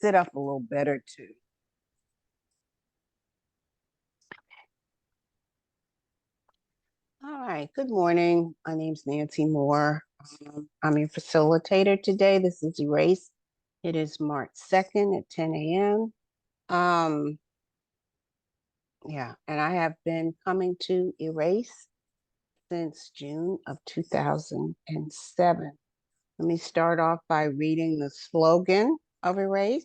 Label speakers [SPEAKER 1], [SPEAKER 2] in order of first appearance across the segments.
[SPEAKER 1] sit up a little better too. All right, good morning. My name's Nancy Moore. I'm your facilitator today. This is Erace. It is March 2nd at 10 a.m. Yeah, and I have been coming to Erace since June of 2007. Let me start off by reading the slogan of Erace.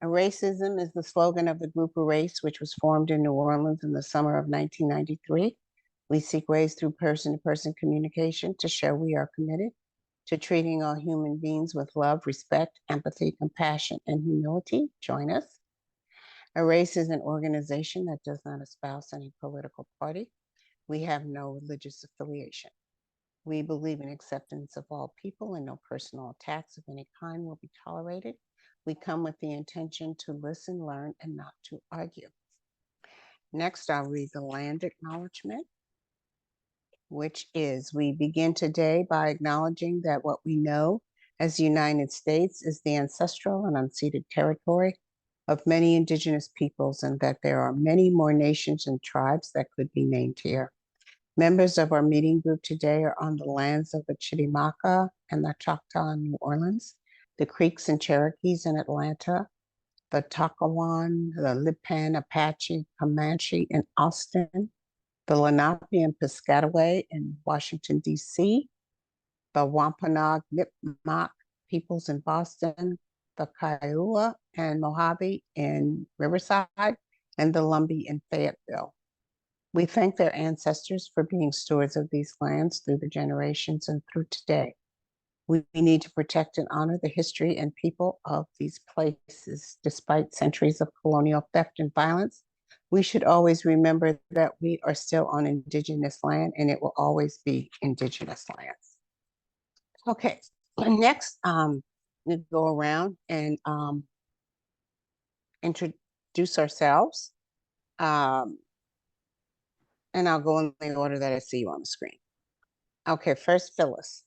[SPEAKER 1] Eracism is the slogan of the group Erace, which was formed in New Orleans in the summer of 1993. We seek ways through person-to-person communication to show we are committed to treating all human beings with love, respect, empathy, compassion, and humility. Join us. Erace is an organization that does not espouse any political party. We have no religious affiliation. We believe in acceptance of all people and no personal attacks of any kind will be tolerated. We come with the intention to listen, learn, and not to argue. Next, I'll read the land acknowledgement, which is, we begin today by acknowledging that what we know as the United States is the ancestral and unceded territory of many indigenous peoples, and that there are many more nations and tribes that could be named here. Members of our meeting group today are on the lands of the Chitimacha and the Choctaw in New Orleans, the Creeks and Cherokees in Atlanta, the Takawan, the Lipan, Apache, Comanche in Austin, the Lenape and Piscataway in Washington, D.C., the Wampanoag, Nipmuc peoples in Boston, the Kiowa and Mojave in Riverside, and the Lumbee in Fayetteville. We thank their ancestors for being stewards of these lands through the generations and through today. We need to protect and honor the history and people of these places. Despite centuries of colonial theft and violence, we should always remember that we are still on indigenous land and it will always be indigenous lands. Okay, next, we go around and introduce ourselves. And I'll go in the order that I see you on the screen. Okay, first, Phyllis.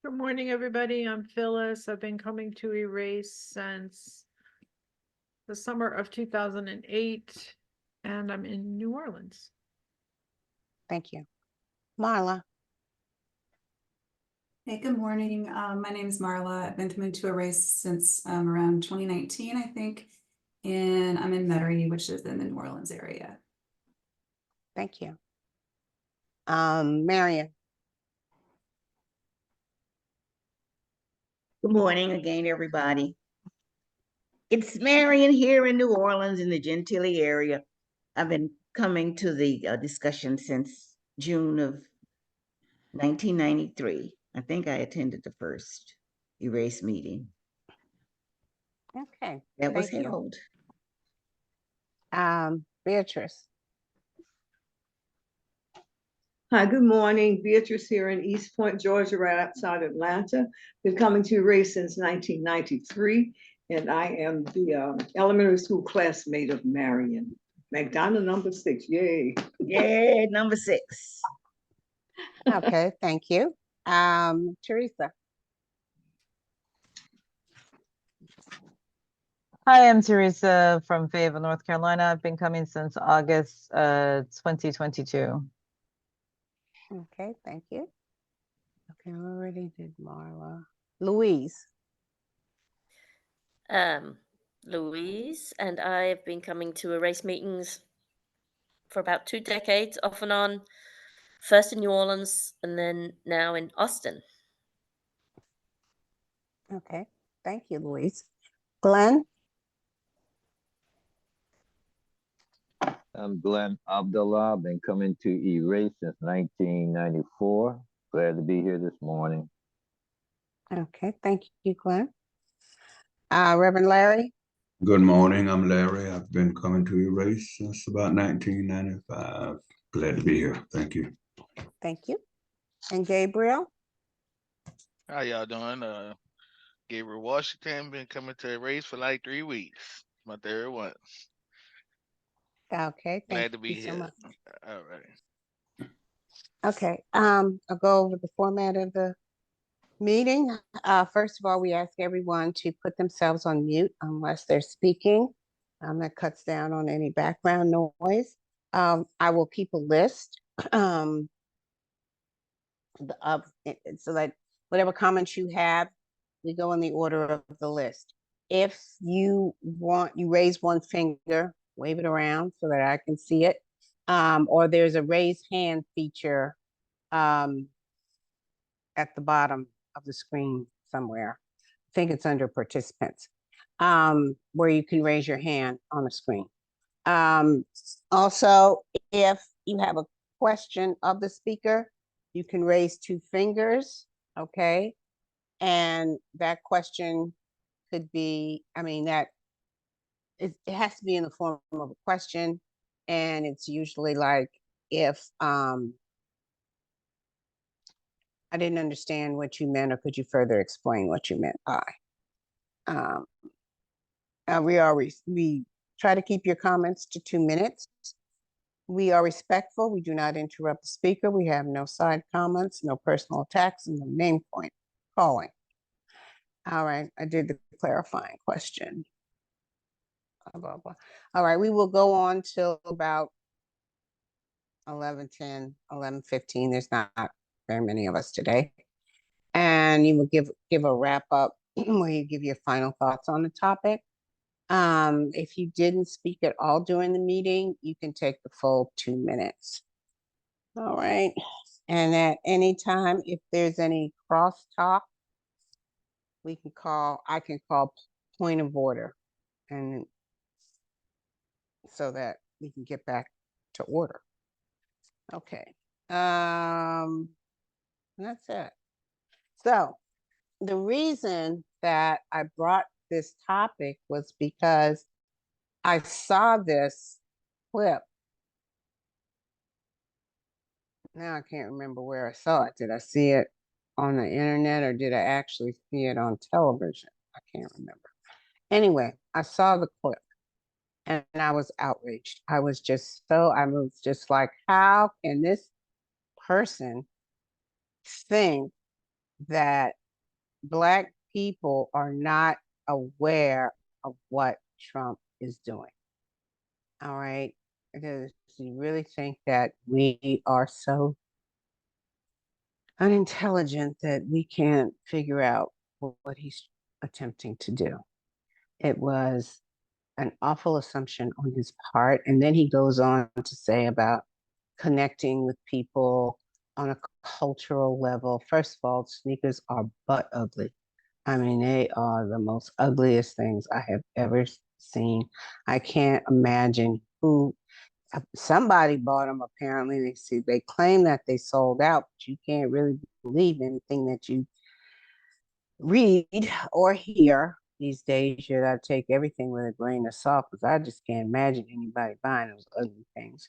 [SPEAKER 2] Good morning, everybody. I'm Phyllis. I've been coming to Erace since the summer of 2008, and I'm in New Orleans.
[SPEAKER 1] Thank you. Marla.
[SPEAKER 3] Hey, good morning. My name is Marla. I've been coming to Erace since around 2019, I think, and I'm in Metairie, which is in the New Orleans area.
[SPEAKER 1] Thank you. Marion.
[SPEAKER 4] Good morning again, everybody. It's Marion here in New Orleans in the Gentilly area. I've been coming to the discussion since June of 1993. I think I attended the first Erace meeting.
[SPEAKER 1] Okay.
[SPEAKER 4] That was held.
[SPEAKER 1] Beatrice.
[SPEAKER 5] Hi, good morning. Beatrice here in East Point, Georgia, right outside Atlanta. Been coming to Erace since 1993, and I am the elementary school classmate of Marion. McDonald number 6, yay.
[SPEAKER 4] Yeah, number 6.
[SPEAKER 1] Okay, thank you. Teresa.
[SPEAKER 6] Hi, I'm Teresa from Fayetteville, North Carolina. I've been coming since August 2022.
[SPEAKER 1] Okay, thank you. Okay, I already did Marla. Louise.
[SPEAKER 7] Louise, and I have been coming to Erace meetings for about 2 decades, off and on, first in New Orleans and then now in Austin.
[SPEAKER 1] Okay, thank you, Louise. Glenn.
[SPEAKER 8] I'm Glenn Abdullah. Been coming to Erace since 1994. Glad to be here this morning.
[SPEAKER 1] Okay, thank you, Glenn. Reverend Larry.
[SPEAKER 9] Good morning, I'm Larry. I've been coming to Erace since about 1995. Glad to be here. Thank you.
[SPEAKER 1] Thank you. And Gabriel.
[SPEAKER 10] How y'all doing? Gabriel Washington, been coming to Erace for like 3 weeks. My third one.
[SPEAKER 1] Okay,
[SPEAKER 10] Glad to be
[SPEAKER 1] you
[SPEAKER 10] here.
[SPEAKER 1] so much.
[SPEAKER 10] All right.
[SPEAKER 1] Okay, I'll go over the format of the meeting. First of all, we ask everyone to put themselves on mute unless they're speaking. That cuts down on any background noise. I will keep a list so that whatever comments you have, we go in the order of the list. If you want, you raise one finger, wave it around so that I can see it. Or there's a raise hand feature at the bottom of the screen somewhere. I think it's under participants, where you can raise your hand on the screen. Also, if you have a question of the speaker, you can raise two fingers, okay? And that question could be, it has to be in the form of a question. And it's usually like, if I didn't understand what you meant, or could you further explain what you meant by? We try to keep your comments to 2 minutes. We are respectful. We do not interrupt the speaker. We have no side comments, no personal attacks, and no name point calling. All right, I did the clarifying question. Blah, blah, blah. All right, we will go on till about 11:10, 11:15. There's not very many of us today. And you will give a wrap up where you give your final thoughts on the topic. If you didn't speak at all during the meeting, you can take the full 2 minutes. All right. And at any time, if there's any crosstalk, I can call point of order, and so that we can get back to order. Okay. That's it. So the reason that I brought this topic was because I saw this clip. Now I can't remember where I saw it. Did I see it on the internet, or did I actually see it on television? I can't remember. Anyway, I saw the clip and I was outraged. I was just like, how can this person think that Black people are not aware of what Trump is doing? All right. Because you really think that we are so unintelligent that we can't figure out what he's attempting to do. It was an awful assumption on his part. And then he goes on to say about connecting with people on a cultural level. First of all, sneakers are butt ugly. I mean, they are the most ugliest things I have ever seen. I can't imagine who. Somebody bought them, apparently. They claim that they sold out, but you can't really believe anything that you read or hear these days. You gotta take everything with a grain of salt, because I just can't imagine anybody buying those ugly things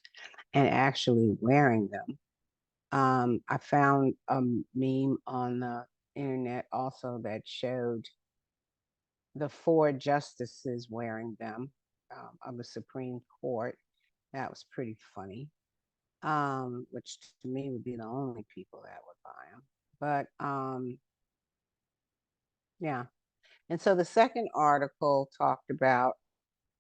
[SPEAKER 1] and actually wearing them. I found a meme on the internet also that showed the 4 justices wearing them, of the Supreme Court. That was pretty funny. Which to me would be the only people that would buy them. But yeah. And so the second article talked about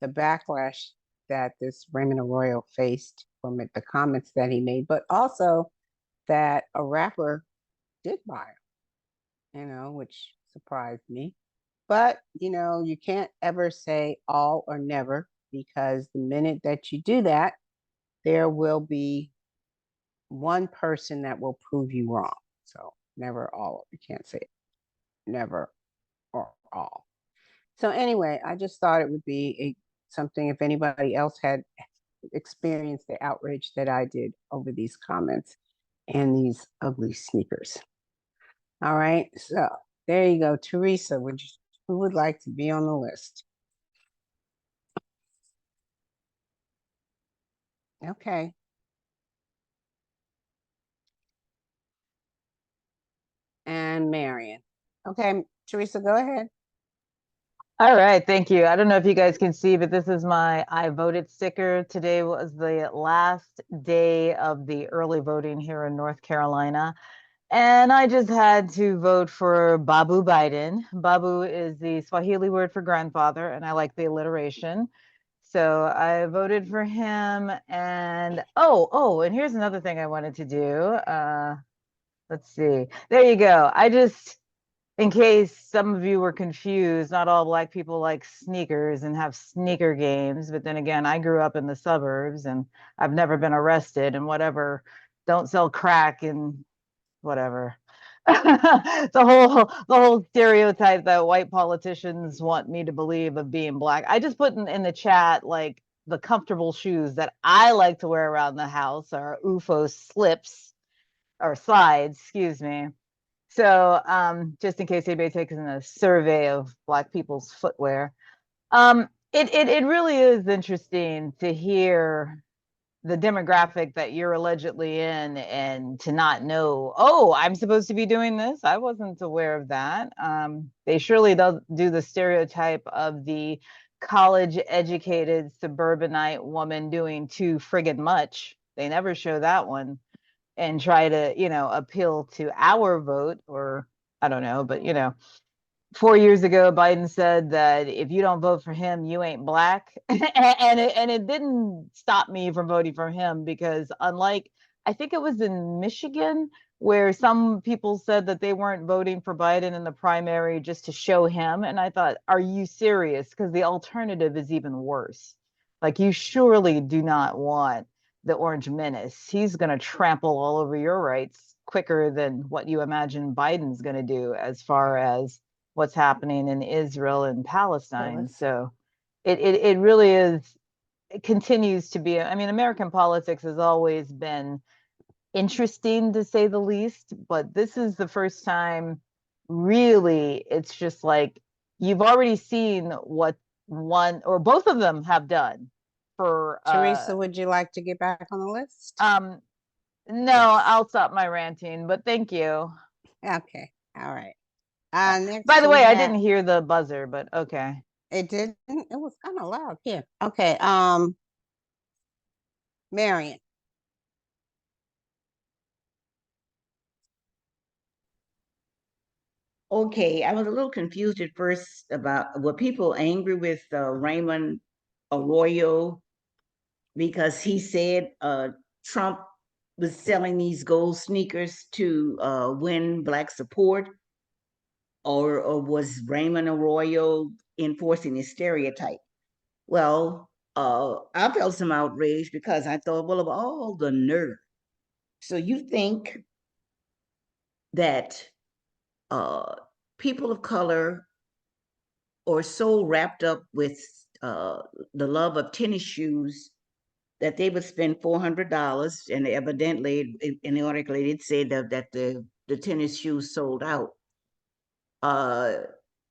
[SPEAKER 1] the backlash that this Raymond Arroyo faced from the comments that he made, but also that a rapper did buy them, which surprised me. But, you can't ever say all or never, because the minute that you do that, there will be one person that will prove you wrong. So never all. You can't say never or all. So anyway, I just thought it would be something, if anybody else had experienced the outrage that I did over these comments and these ugly sneakers. All right, so there you go. Teresa, who would like to be on the list? Okay. And Marion. Okay, Teresa, go ahead.
[SPEAKER 6] All right, thank you. I don't know if you guys can see, but this is my I voted sticker. Today was the last day of the early voting here in North Carolina. And I just had to vote for Babu Biden. Babu is the Swahili word for grandfather, and I like the alliteration. So I voted for him. And and here's another thing I wanted to do. Let's see. There you go. In case some of you were confused, not all Black people like sneakers and have sneaker games. But then again, I grew up in the suburbs and I've never been arrested and whatever. Don't sell crack and whatever. The whole stereotype that white politicians want me to believe of being Black. I just put in the chat like the comfortable shoes that I like to wear around the house are UFO slips or slides, excuse me. So just in case anybody takes in a survey of Black people's footwear, it really is interesting to hear the demographic that you're allegedly in and to not know, oh, I'm supposed to be doing this. I wasn't aware of that. They surely do the stereotype of the college educated suburbanite woman doing too friggin' much. They never show that one and try to, appeal to our vote, or I don't know, but 4 years ago, Biden said that if you don't vote for him, you ain't Black. And it didn't stop me from voting for him because unlike, I think it was in Michigan, where some people said that they weren't voting for Biden in the primary just to show him. And I thought, are you serious? Because the alternative is even worse. Like, you surely do not want the Orange Menace. He's going to trample all over your rights quicker than what you imagine Biden's going to do as far as what's happening in Israel and Palestine.
[SPEAKER 1] Phyllis.
[SPEAKER 6] So it really is, it continues to be, I mean, American politics has always been interesting to say the least, but this is the first time really it's just like you've already seen what one or both of them have done for
[SPEAKER 1] Teresa, would you like to get back on the list?
[SPEAKER 6] no,
[SPEAKER 1] Yes.
[SPEAKER 6] I'll stop my ranting, but thank you.
[SPEAKER 1] Okay. All right. Next
[SPEAKER 6] By the
[SPEAKER 1] we
[SPEAKER 6] way, I
[SPEAKER 1] have-
[SPEAKER 6] didn't hear the buzzer, but okay.
[SPEAKER 1] It didn't. It was kind of loud here. Okay. Marion.
[SPEAKER 4] Okay, I was a little confused at first about were people angry with Raymond Arroyo because he said Trump was selling these gold sneakers to win Black support, or was Raymond Arroyo enforcing his stereotype? Well, I felt some outrage because I thought, well, of all the nerve. So you think that people of color are so wrapped up with the love of tennis shoes that they would spend $400, and evidently in the article it did say that the tennis shoes sold out.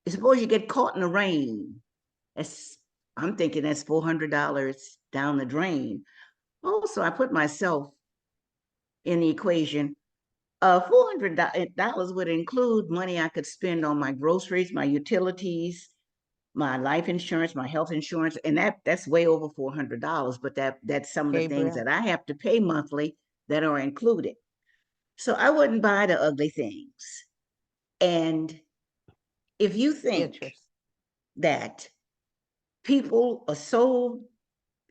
[SPEAKER 4] Suppose you get caught in the rain. I'm thinking that's $400 down the drain. Also, I put myself in the equation. $400 would include money I could spend on my groceries, my utilities, my life insurance, my health insurance, and that's way over $400. But that's some of the things
[SPEAKER 1] Gabriel.
[SPEAKER 4] that I have to pay monthly that are included. So I wouldn't buy the ugly things. And if you think
[SPEAKER 1] Beatrice.
[SPEAKER 4] that people are so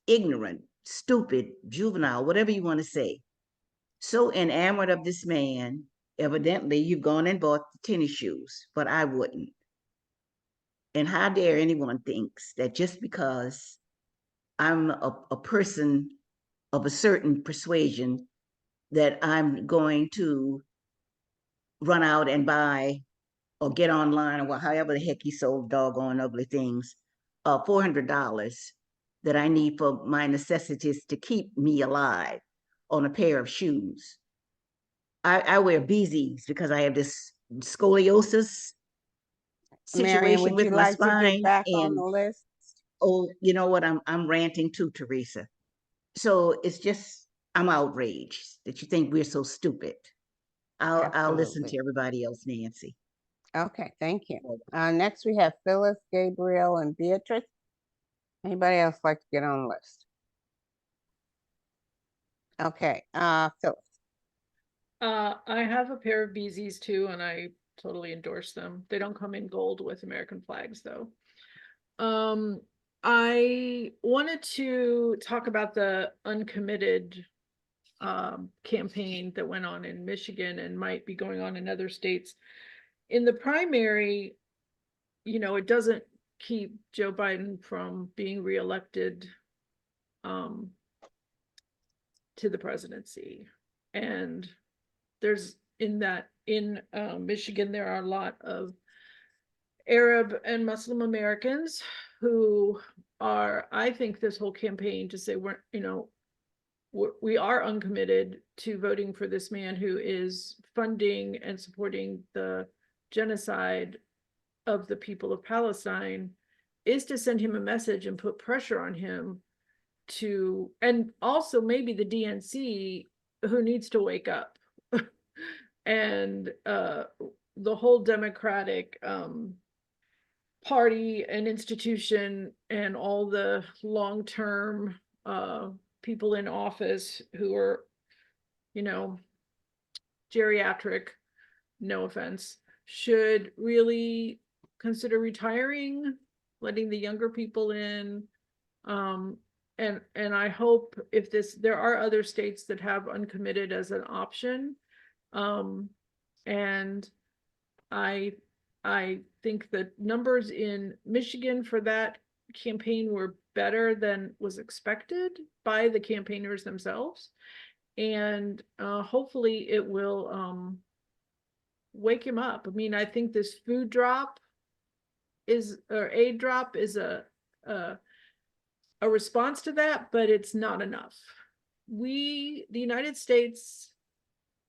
[SPEAKER 4] ignorant, stupid, juvenile, whatever you want to say, so enamored of this man, evidently you've gone and bought the tennis shoes, but I wouldn't. And how dare anyone thinks that just because I'm a person of a certain persuasion that I'm going to run out and buy or get online or however the heck he sold doggone ugly things, $400 that I need for my necessities to keep me alive on a pair of shoes. I wear BZs because I have this scoliosis
[SPEAKER 1] Marion,
[SPEAKER 4] situation
[SPEAKER 1] would you
[SPEAKER 4] with my
[SPEAKER 1] like to get
[SPEAKER 4] spine.
[SPEAKER 1] back on
[SPEAKER 4] And
[SPEAKER 1] the list?
[SPEAKER 4] oh, you know what? I'm ranting too, Teresa. So it's just I'm outraged that you think we're so stupid. I'll listen to
[SPEAKER 1] Absolutely.
[SPEAKER 4] everybody else, Nancy.
[SPEAKER 1] Okay, thank you. Next we have Phyllis, Gabriel, and Beatrice. Anybody else like to get on the list? Okay, Phyllis.
[SPEAKER 2] I have a pair of Beezies too, and I totally endorse them. They don't come in gold with American flags though. I wanted to talk about the uncommitted campaign that went on in Michigan and might be going on in other states. In the primary, it doesn't keep Joe Biden from being reelected to the presidency. And there's in Michigan, there are a lot of Arab and Muslim Americans who are, I think this whole campaign to say we are uncommitted to voting for this man who is funding and supporting the genocide of the people of Palestine is to send him a message and put pressure on him and also maybe the DNC, who needs to wake up. And the whole Democratic party and institution and all the long-term people in office who are, geriatric, no offense, should really consider retiring, letting the younger people in. And I hope there are other states that have uncommitted as an option. And I think the numbers in Michigan for that campaign were better than was expected by the campaigners themselves. And hopefully it will wake him up. I mean, I think this aid drop is a response to that, but it's not enough. The United States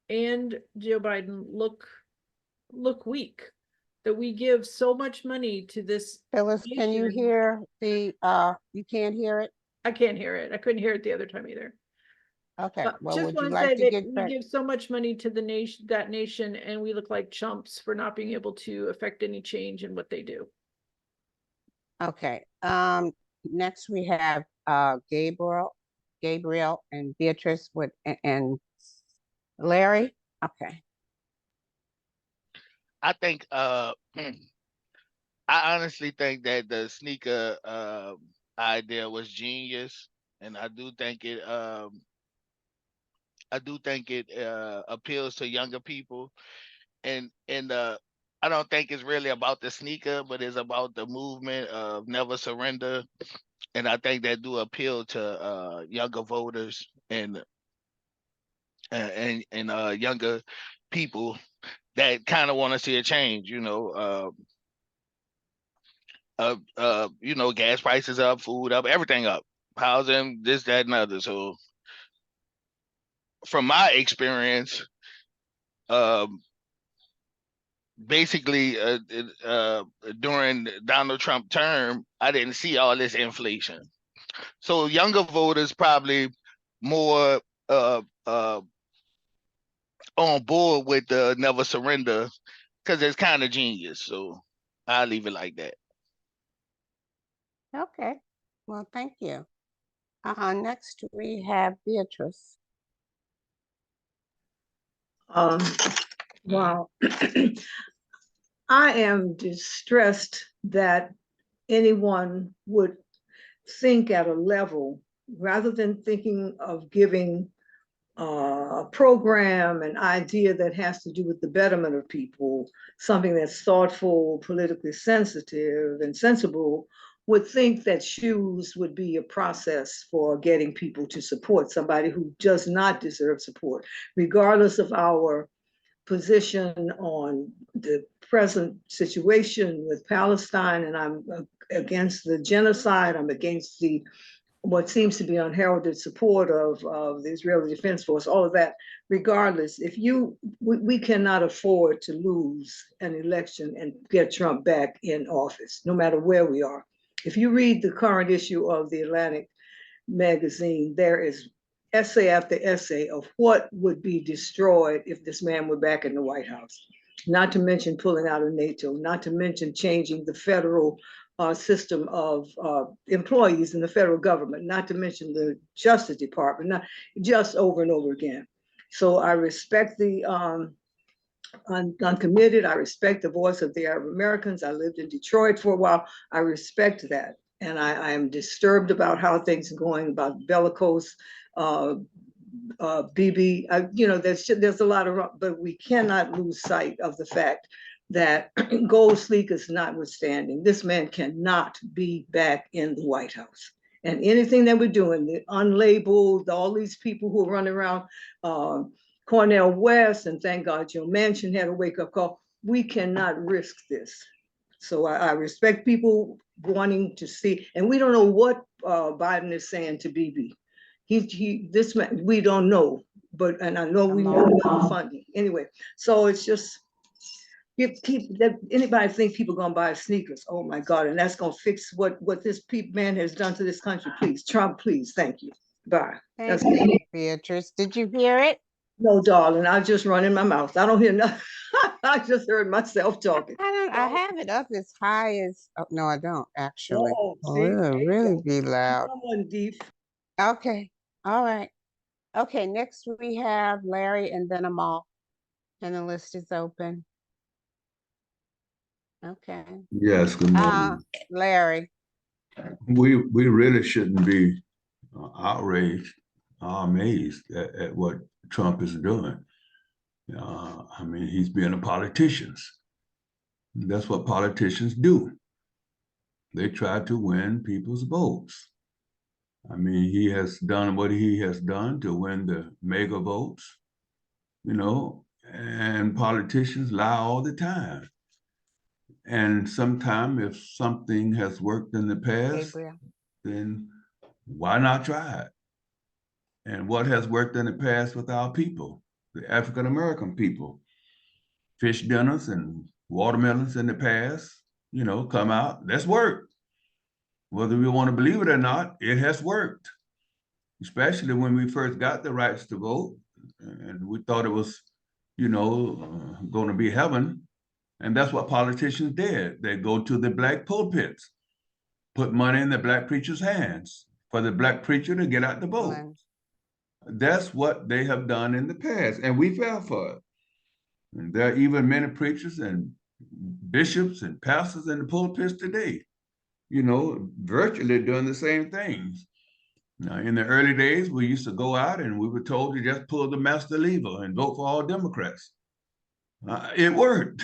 [SPEAKER 2] and Joe Biden look weak, that we give so much money to this.
[SPEAKER 1] Phyllis, can you
[SPEAKER 2] nation.
[SPEAKER 1] hear you can't hear it?
[SPEAKER 2] I can't hear it. I couldn't hear it the other time either.
[SPEAKER 1] Okay,
[SPEAKER 2] But
[SPEAKER 1] well,
[SPEAKER 2] just
[SPEAKER 1] would
[SPEAKER 2] want
[SPEAKER 1] you
[SPEAKER 2] to
[SPEAKER 1] like
[SPEAKER 2] say
[SPEAKER 1] to
[SPEAKER 2] that
[SPEAKER 1] get
[SPEAKER 2] we
[SPEAKER 1] back?
[SPEAKER 2] give so much money to that nation, and we look like chumps for not being able to affect any change in what they do.
[SPEAKER 1] Okay, next we have Gabriel and Beatrice and Larry. Okay.
[SPEAKER 10] I think I honestly think that the sneaker idea was genius, and I do think it appeals to younger people, and I don't think it's really about the sneaker, but it's about the movement of never surrender, and I think that do appeal to younger voters and younger people that kind of want to see a change. Gas prices up, food up, everything up, housing, this, that, and other. So, from my experience, um, basically, during Donald Trump term, I didn't see all this inflation. So, younger voters probably more on board with the never surrender because it's kind of genius. So, I'll leave it like that.
[SPEAKER 1] Okay. Well, thank you. Next we have Beatrice.
[SPEAKER 5] Wow. I am distressed that anyone would think at a level rather than thinking of giving a program, an idea that has to do with the betterment of people, something that's thoughtful, politically sensitive, and sensible, would think that shoes would be a process for getting people to support somebody who does not deserve support, regardless of our position on the present situation with Palestine. And I'm against the genocide. I'm against what seems to be unheralded support of the Israeli Defense Force, all of that. Regardless, we cannot afford to lose an election and get Trump back in office, no matter where we are. If you read the current issue of the Atlantic magazine, there is essay after essay of what would be destroyed if this man were back in the White House. Not to mention pulling out of NATO, not to mention changing the federal system of employees in the federal government, not to mention the Justice Department, not just over and over again. So I respect the uncommitted. I respect the voice of the Arab Americans. I lived in Detroit for a while. I respect that. And I am disturbed about how things are going, about bellicose, BB. There's a lot of, but we cannot lose sight of the fact that gold sneakers notwithstanding, this man cannot be back in the White House. And anything that we're doing, the unlabeled, all these people who are running around, Cornell West, and thank God Joe Manchin had a wake-up call. We cannot risk this. So I respect people wanting to see, and we don't know what Biden is saying to BB. This man, we don't know, and I know we know about funding. Anyway, so it's just, anybody think people gonna buy sneakers? Oh my God, and that's gonna fix what this man has done to this country. Please, Trump, please, thank you. Bye.
[SPEAKER 1] Thank you, Beatrice. Did you hear it?
[SPEAKER 5] No, darling, I just run in my mouth. I don't hear nothing. I just heard myself talking.
[SPEAKER 1] I have it up as high as, oh, no, I don't actually.
[SPEAKER 5] Oh,
[SPEAKER 1] Oh, it'll really be loud.
[SPEAKER 5] Someone deep.
[SPEAKER 1] Okay. All right. Okay. Next we have Larry and then Amal. And the list is open. Okay.
[SPEAKER 9] Yes, good morning.
[SPEAKER 1] Larry.
[SPEAKER 9] We really shouldn't be outraged, amazed at what Trump is doing. I mean, he's being a politician. That's what politicians do. They try to win people's votes. I mean, he has done what he has done to win the mega votes, and politicians lie all the time. And sometimes if something has worked in the past,
[SPEAKER 1] Gabriel.
[SPEAKER 9] then why not try it? And what has worked in the past with our people, the African American people? Fish dinners and watermelons in the past, come out. That's worked. Whether we want to believe it or not, it has worked. Especially when we first got the rights to vote, and we thought it was, going to be heaven. And that's what politicians did. They go to the black pulpits, put money in the black preacher's hands for the black preacher to get out the vote. That's what they have done in the past, and we fell for it. And there are even many preachers and bishops and pastors in the pulpits today, virtually doing the same things. Now, in the early days, we used to go out and we were told to just pull the master lever and vote for all Democrats. It worked,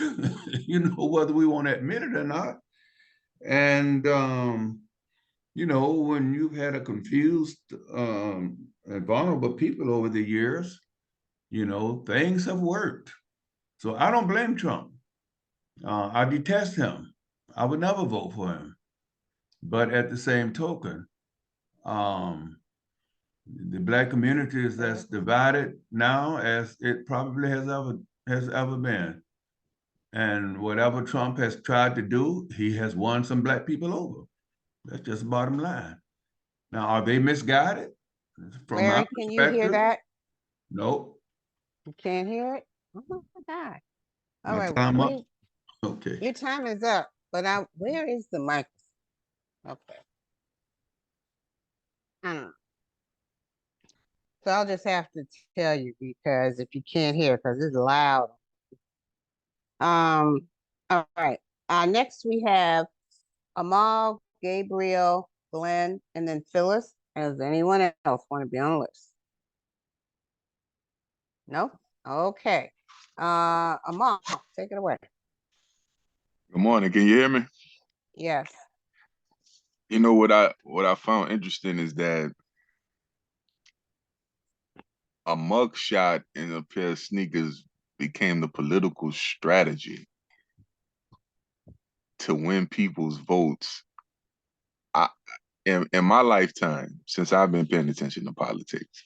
[SPEAKER 9] whether we want to admit it or not. And, when you've had a confused and vulnerable people over the years, things have worked. So I don't blame Trump. I detest him. I would never vote for him. But at the same token, the black community is as divided now as it probably has ever been. And whatever Trump has tried to do, he has won some black people over. That's just the bottom line. Now, are they misguided? From
[SPEAKER 1] Larry,
[SPEAKER 9] my
[SPEAKER 1] can you hear that?
[SPEAKER 9] Nope.
[SPEAKER 1] You can't hear it? Oh my God. All
[SPEAKER 9] My
[SPEAKER 1] right.
[SPEAKER 9] time up? Okay.
[SPEAKER 1] Your time is up, but where is the microphone? Okay. I don't know. So I'll just have to tell you because if you can't hear, because it's loud. All right. Next we have Amal, Gabriel, Glenn, and then Phyllis. Does anyone else want to be on the list? No? Okay. Amal, take it away.
[SPEAKER 11] Good morning. Can you hear me?
[SPEAKER 1] Yes.
[SPEAKER 11] You know what I found interesting is that a mugshot and a pair of sneakers became the political strategy to win people's votes. In my lifetime, since I've been paying attention to politics,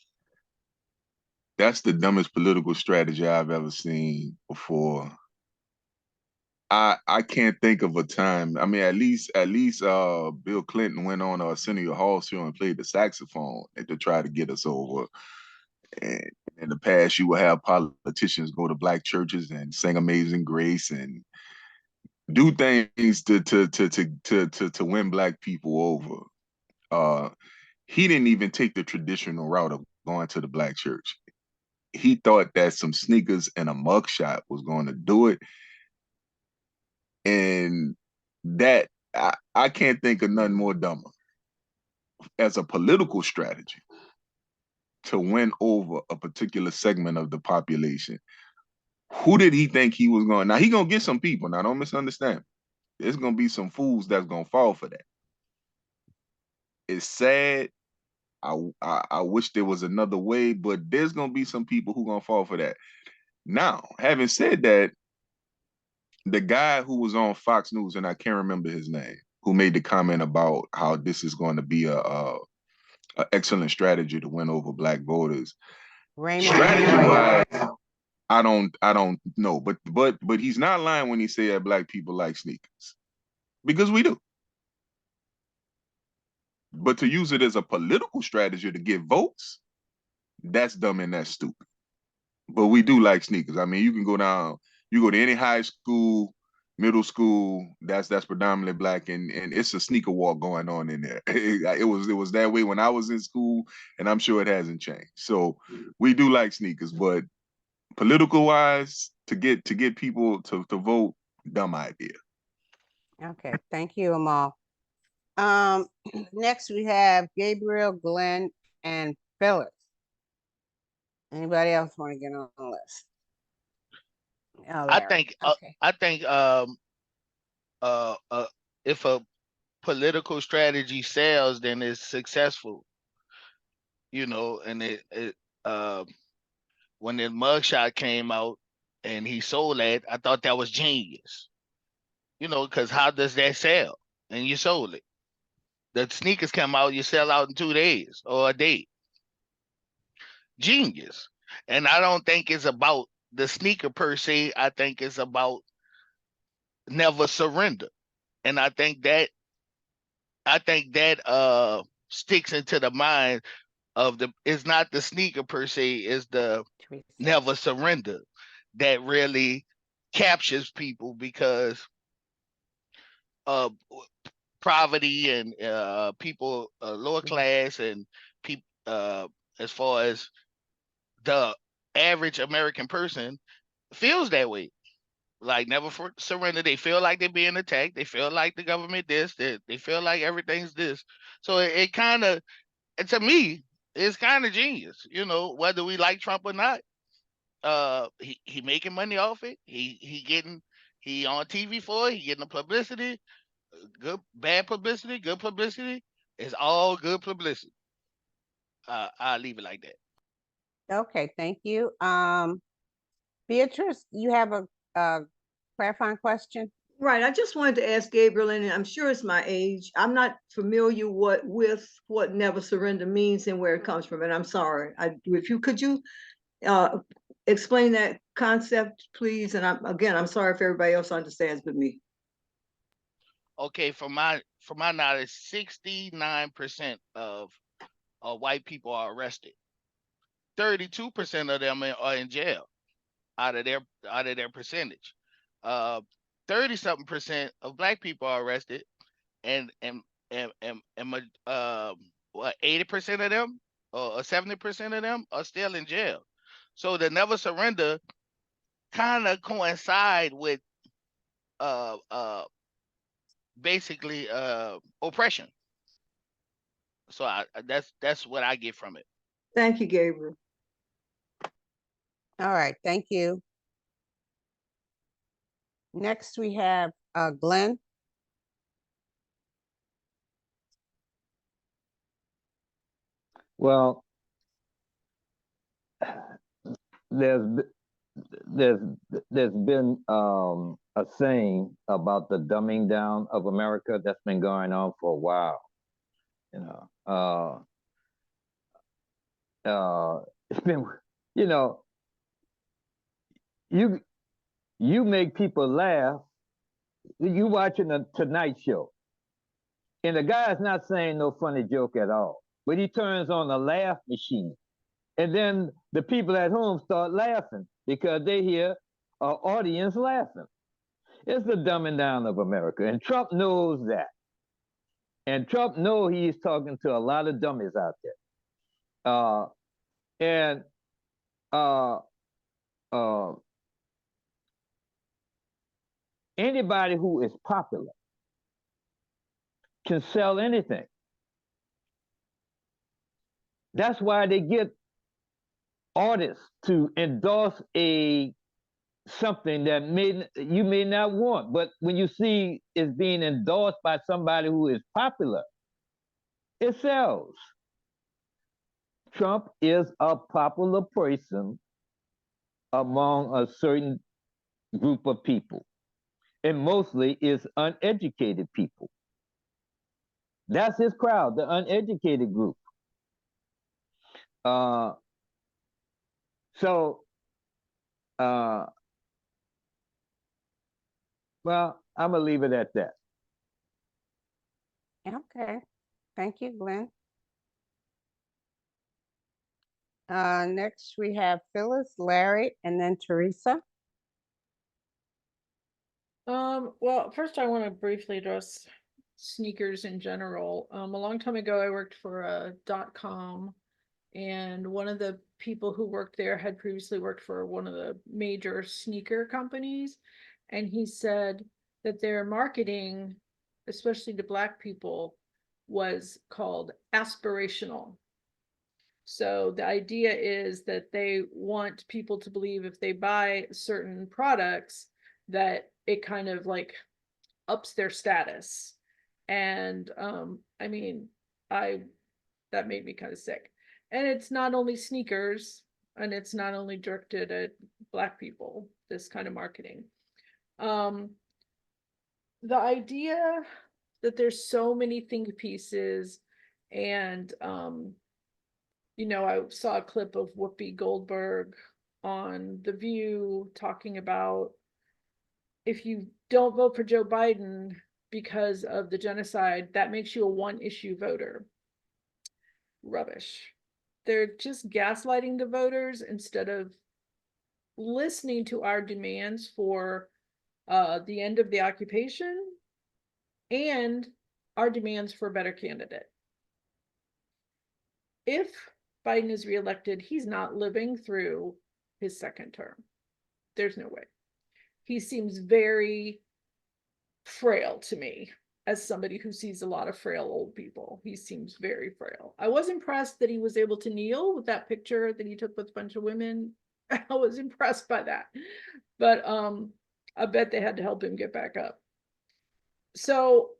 [SPEAKER 11] that's the dumbest political strategy I've ever seen before. I can't think of a time. I mean, at least Bill Clinton went on Arsenio Hall show and played the saxophone to try to get us over. And in the past, you will have politicians go to black churches and sing Amazing Grace and do things to win black people over. He didn't even take the traditional route of going to the black church. he thought that some sneakers and a mugshot was going to do it. And that I can't think of nothing more dumber as a political strategy to win over a particular segment of the population. Who did he think he was going? Now he gonna get some people. Now don't misunderstand. There's gonna be some fools that's gonna fall for that. It's sad. I wish there was another way, but there's gonna be some people who gonna fall for that. Now, having said that, the guy who was on Fox News, and I can't remember his name, who made the comment about how this is going to be a excellent strategy to win over black voters. Strategy-wise, I don't know, but he's not lying when he say that black people like sneakers, because we do. But to use it as a political strategy to get votes, that's dumb and that's stupid. But we do like sneakers. I mean, you can go down, you go to any high school, middle school, that's predominantly black, and it's a sneaker walk going on in there. It was that way when I was in school, and I'm sure it hasn't changed. So we do like sneakers, but political wise, to get people to vote, dumb idea.
[SPEAKER 1] Okay, thank you, Amal. Next we have Gabriel, Glenn, and Phyllis. Anybody else want to get on the list? Oh,
[SPEAKER 10] I
[SPEAKER 1] Larry.
[SPEAKER 10] think
[SPEAKER 1] Okay.
[SPEAKER 10] I think if a political strategy sells, then it's successful. You know, and it when the mugshot came out and he sold that, I thought that was genius. You know, because how does that sell? And you sold it. The sneakers come out, you sell out in 2 days or a day. Genius. And I don't think it's about the sneaker per se. I think it's about never surrender. And I think that sticks into the mind of it's not the sneaker per se, it's the never surrender that really captures people, because poverty and people lower class and people as far as the average American person feels that way. Like never surrender. They feel like they're being attacked. They feel like the government this. They feel like everything's this. So it kind of, to me, it's kind of genius. You know, whether we like Trump or not, he making money off it. He on TV for it. He getting the publicity. Good, bad publicity, good publicity. It's all good publicity. I'll leave it like that.
[SPEAKER 1] Okay, thank you. Beatrice, you have a clarifying question?
[SPEAKER 5] Right. I just wanted to ask Gabriel, and I'm sure it's my age. I'm not familiar with what never surrender means and where it comes from. And I'm sorry. Could you explain that concept, please? And I'm sorry if everybody else understands but me.
[SPEAKER 10] Okay, from my knowledge, 69% of white people are arrested. 32% of them are in jail out of their percentage. 30-something% of black people are arrested, and what, 80% of them or 70% of them are still in jail. So the never surrender kind of coincide with basically oppression. So that's what I get from it.
[SPEAKER 5] Thank you, Gabriel.
[SPEAKER 1] All right, thank you. Next we have Glenn.
[SPEAKER 8] Well, there's been a saying about the dumbing down of America that's been going on for a while. You know, it's been, you know, you make people laugh. You watching a Tonight Show, and the guy's not saying no funny joke at all, but he turns on the laugh machine, and then the people at home start laughing because they hear an audience laughing. It's the dumbing down of America, and Trump knows that. And Trump knows he's talking to a lot of dummies out there. And uh, uh, anybody who is popular can sell anything. That's why they get artists to endorse a something that you may not want, but when you see it's being endorsed by somebody who is popular, it sells. Trump is a popular person among a certain group of people, and mostly is uneducated people. That's his crowd, the uneducated group. Uh, so, uh, well, I'm gonna leave it at that.
[SPEAKER 1] Okay. Thank you, Glenn. Next we have Phyllis, Larry, and then Teresa.
[SPEAKER 2] Well, first I want to briefly address sneakers in general. A long time ago, I worked for a .com, and one of the people who worked there had previously worked for one of the major sneaker companies, and he said that their marketing, especially to Black people, was called aspirational. So the idea is that they want people to believe if they buy certain products that it kind of like ups their status. And I mean, that made me kind of sick. And it's not only sneakers, and it's not only directed at Black people, this kind of marketing. The idea that there's so many think pieces, and you know, I saw a clip of Whoopi Goldberg on The View talking about if you don't vote for Joe Biden because of the genocide, that makes you a one-issue voter. Rubbish. They're just gaslighting the voters instead of listening to our demands for the end of the occupation and our demands for a better candidate. If Biden is reelected, he's not living through his second term. There's no way. He seems very frail to me as somebody who sees a lot of frail old people. He seems very frail. I was impressed that he was able to kneel with that picture that he took with a bunch of women. I was impressed by that. But I bet they had to help him get back up. So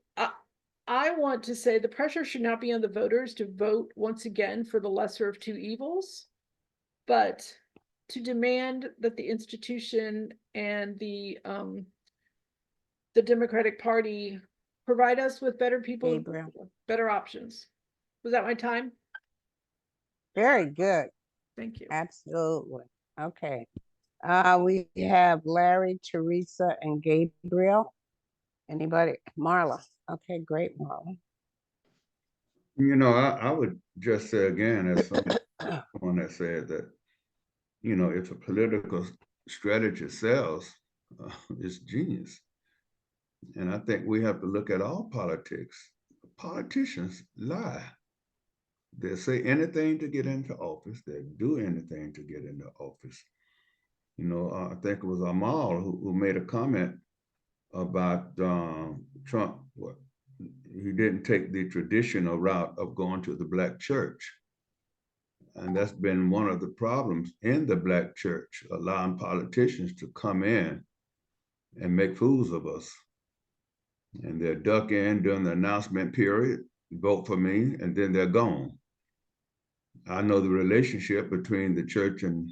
[SPEAKER 2] I want to say the pressure should not be on the voters to vote once again for the lesser of two evils, but to demand that the institution and the Democratic Party provide us with better people,
[SPEAKER 1] Gabriel.
[SPEAKER 2] better options. Was that my time?
[SPEAKER 1] Very good.
[SPEAKER 2] Thank you.
[SPEAKER 1] Absolutely. Okay. We have Larry, Teresa, and Gabriel. Anybody? Marla. Okay, great, Marla.
[SPEAKER 9] You know, I would just say again, as someone that said that, you know, if a political strategy sells, it's genius. And I think we have to look at all politics. Politicians lie. They'll say anything to get into office. They'll do anything to get into office. You know, I think it was Amal who made a comment about Trump. What, he didn't take the traditional route of going to the Black church. And that's been one of the problems in the Black church, allowing politicians to come in and make fools of us. And they'll duck in during the announcement period, vote for me, and then they're gone. I know the relationship between the church and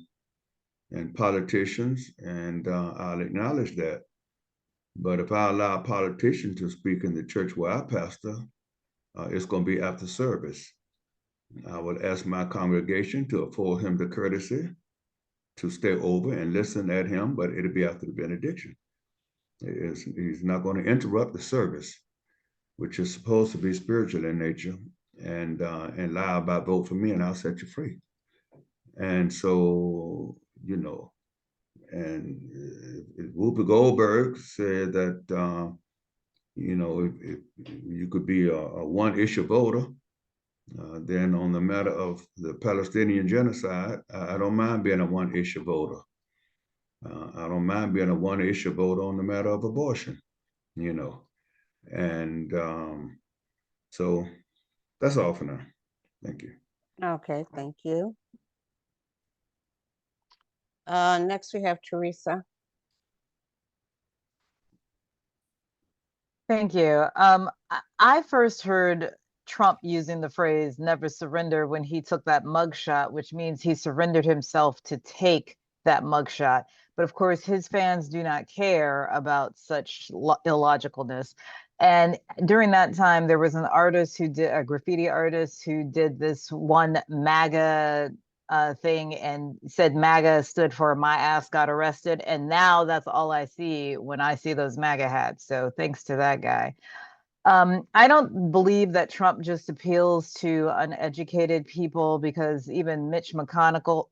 [SPEAKER 9] politicians, and I'll acknowledge that. But if I allow a politician to speak in the church where I pastor, it's going to be after service. I would ask my congregation to afford him the courtesy to stay over and listen at him, but it'll be after the benediction. He's not going to interrupt the service, which is supposed to be spiritual in nature, and lie about vote for me and I'll set you free. And so, you know, and Whoopi Goldberg said that, you know, if you could be a one-issue voter, Then on the matter of the Palestinian genocide, I don't mind being a one-issue voter. I don't mind being a one-issue voter on the matter of abortion, you know. And so that's all for now. Thank you.
[SPEAKER 1] Okay, thank you. Next we have Teresa.
[SPEAKER 6] Thank you. I first heard Trump using the phrase never surrender when he took that mugshot, which means he surrendered himself to take that mugshot. But of course, his fans do not care about such illogicalness. And during that time, there was an artist who did a graffiti artist who did this one MAGA thing and said MAGA stood for my ass got arrested. And now that's all I see when I see those MAGA hats. So thanks to that guy. I don't believe that Trump just appeals to uneducated people because even Mitch McConnell,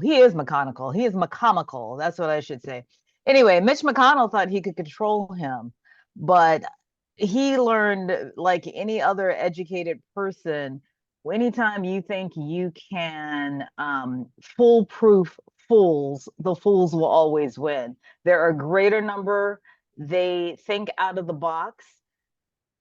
[SPEAKER 6] he is McConnell. That's what I should say. Anyway, Mitch McConnell thought he could control him, but he learned, like any other educated person, anytime you think you can foolproof fools, the fools will always win. There are a greater number. They think out of the box.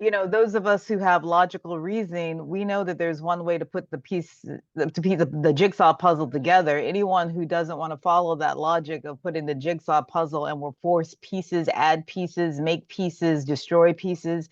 [SPEAKER 6] You know, those of us who have logical reasoning, we know that there's one way to put the jigsaw puzzle together. Anyone who doesn't want to follow that logic of putting the jigsaw puzzle and will force pieces, add pieces, make pieces, destroy pieces,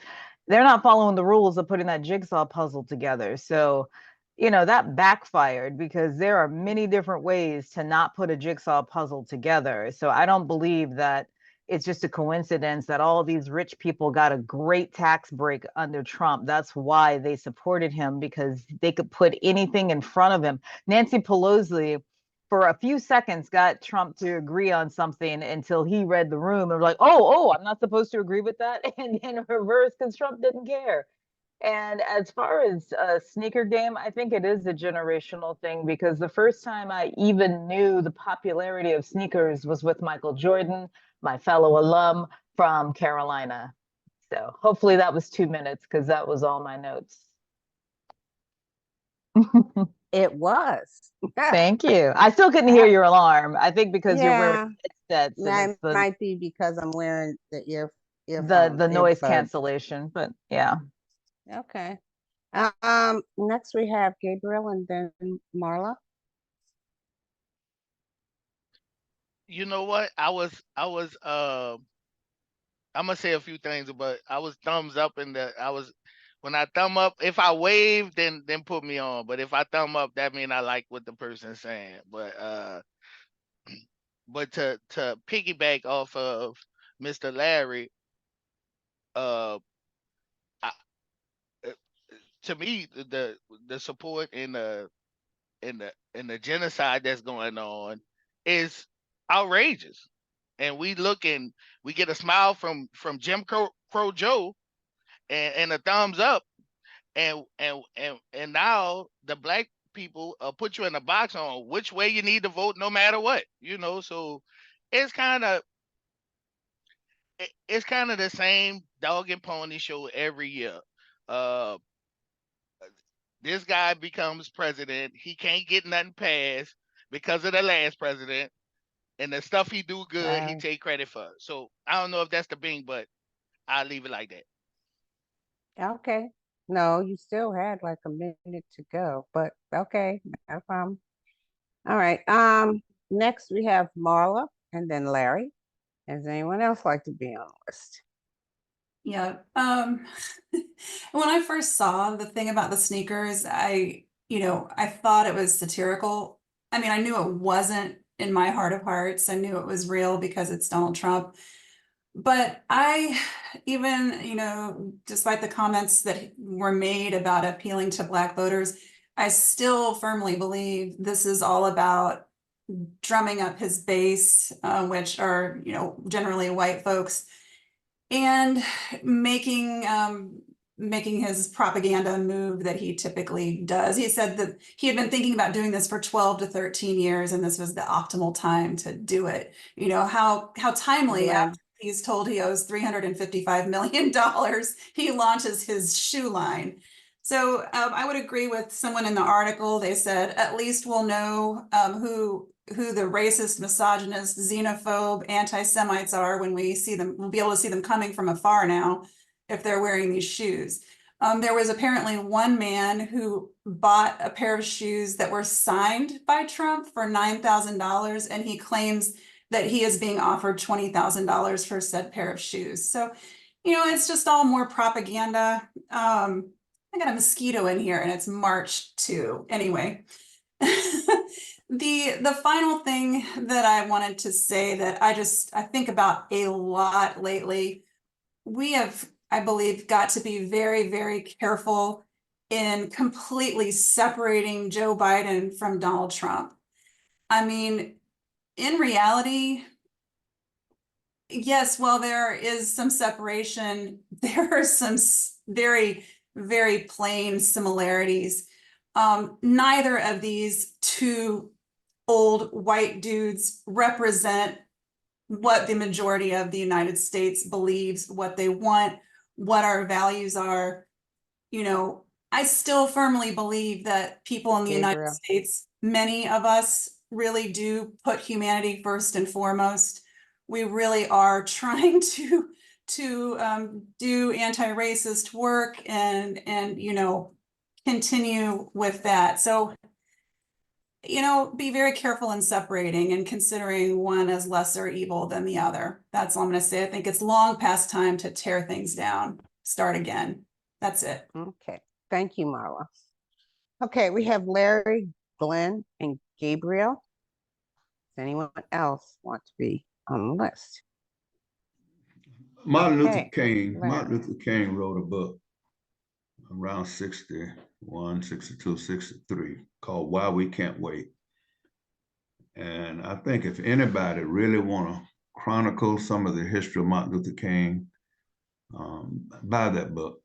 [SPEAKER 6] they're not following the rules of putting that jigsaw puzzle together. So, you know, that backfired because there are many different ways to not put a jigsaw puzzle together. So I don't believe that it's just a coincidence that all these rich people got a great tax break under Trump. That's why they supported him, because they could put anything in front of him. Nancy Pelosi, for a few seconds, got Trump to agree on something until he read the room and was like, oh, I'm not supposed to agree with that. And then reverse, because Trump didn't care. And as far as a sneaker game, I think it is a generational thing, because the first time I even knew the popularity of sneakers was with Michael Jordan, my fellow alum from Carolina. So hopefully that was 2 minutes, because that was all my notes.
[SPEAKER 1] It was.
[SPEAKER 6] Thank you. I still couldn't hear your alarm. I think because you're wearing headsets.
[SPEAKER 1] That might be because I'm wearing the
[SPEAKER 6] the noise
[SPEAKER 1] earbuds.
[SPEAKER 6] cancellation, but yeah.
[SPEAKER 1] Okay. Next we have Gabriel and then Marla.
[SPEAKER 10] You know what? I'm gonna say a few things, but I was thumbs up when I thumb up, if I wave, then put me on. But if I thumb up, that means I like what the person's saying. But to piggyback off of Mr. Larry, uh, I, uh, to me, the support in the genocide that's going on is outrageous, and we get a smile from Jim Crow Joe, and a thumbs up, and now the black people put you in a box on which way you need to vote, no matter what, So it's kind of the same dog and pony show every year. Uh, this guy becomes president. He can't get nothing passed because of the last president, and the stuff he do good, he take credit for. So I don't know if that's the thing, but I'll leave it like that.
[SPEAKER 1] Okay. No, you still had like a minute to go, but okay, no problem. All right. Next we have Marla and then Larry. Does anyone else like to be on the list?
[SPEAKER 3] Yeah. When I first saw the thing about the sneakers, I thought it was satirical. I mean, I knew it wasn't in my heart of hearts. I knew it was real because it's Donald Trump. But I even, despite the comments that were made about appealing to Black voters, I still firmly believe this is all about drumming up his base, which are, generally white folks, and making his propaganda move that he typically does. He said that he had been thinking about doing this for 12 to 13 years, and this was the optimal time to do it. How timely. After he's told he owes $355 million, he launches his shoe line. So I would agree with someone in the article. They said at least we'll know who the racist, misogynist, xenophobe, anti-Semites are when we see them. We'll be able to see them coming from afar now if they're wearing these shoes. There was apparently one man who bought a pair of shoes that were signed by Trump for $9,000, and he claims that he is being offered $20,000 for said pair of shoes. So, it's just all more propaganda. I got a mosquito in here and it's March too. Anyway, the final thing that I wanted to say that I think about a lot lately, we have, I believe, got to be very, very careful in completely separating Joe Biden from Donald Trump. I mean, in reality, yes, while there is some separation, there are some very, very plain similarities. Neither of these two old white dudes represent what the majority of the United States believes, what they want, what our values are. I still firmly believe that people in the United
[SPEAKER 1] Gabriel.
[SPEAKER 3] States, many of us really do put humanity first and foremost. We really are trying to do anti-racist work and continue with that. So, be very careful in separating and considering one as lesser evil than the other. That's all I'm going to say. I think it's long past time to tear things down, start again. That's it.
[SPEAKER 1] Okay. Thank you, Marla. Okay, we have Larry, Glenn, and Gabriel. Does anyone else want to be on the list?
[SPEAKER 9] Martin Luther
[SPEAKER 1] Okay,
[SPEAKER 9] King,
[SPEAKER 1] Larry.
[SPEAKER 9] Martin Luther King wrote a book around 61, 62, 63 called Why We Can't Wait. And I think if anybody really want to chronicle some of the history of Martin Luther King, buy that book.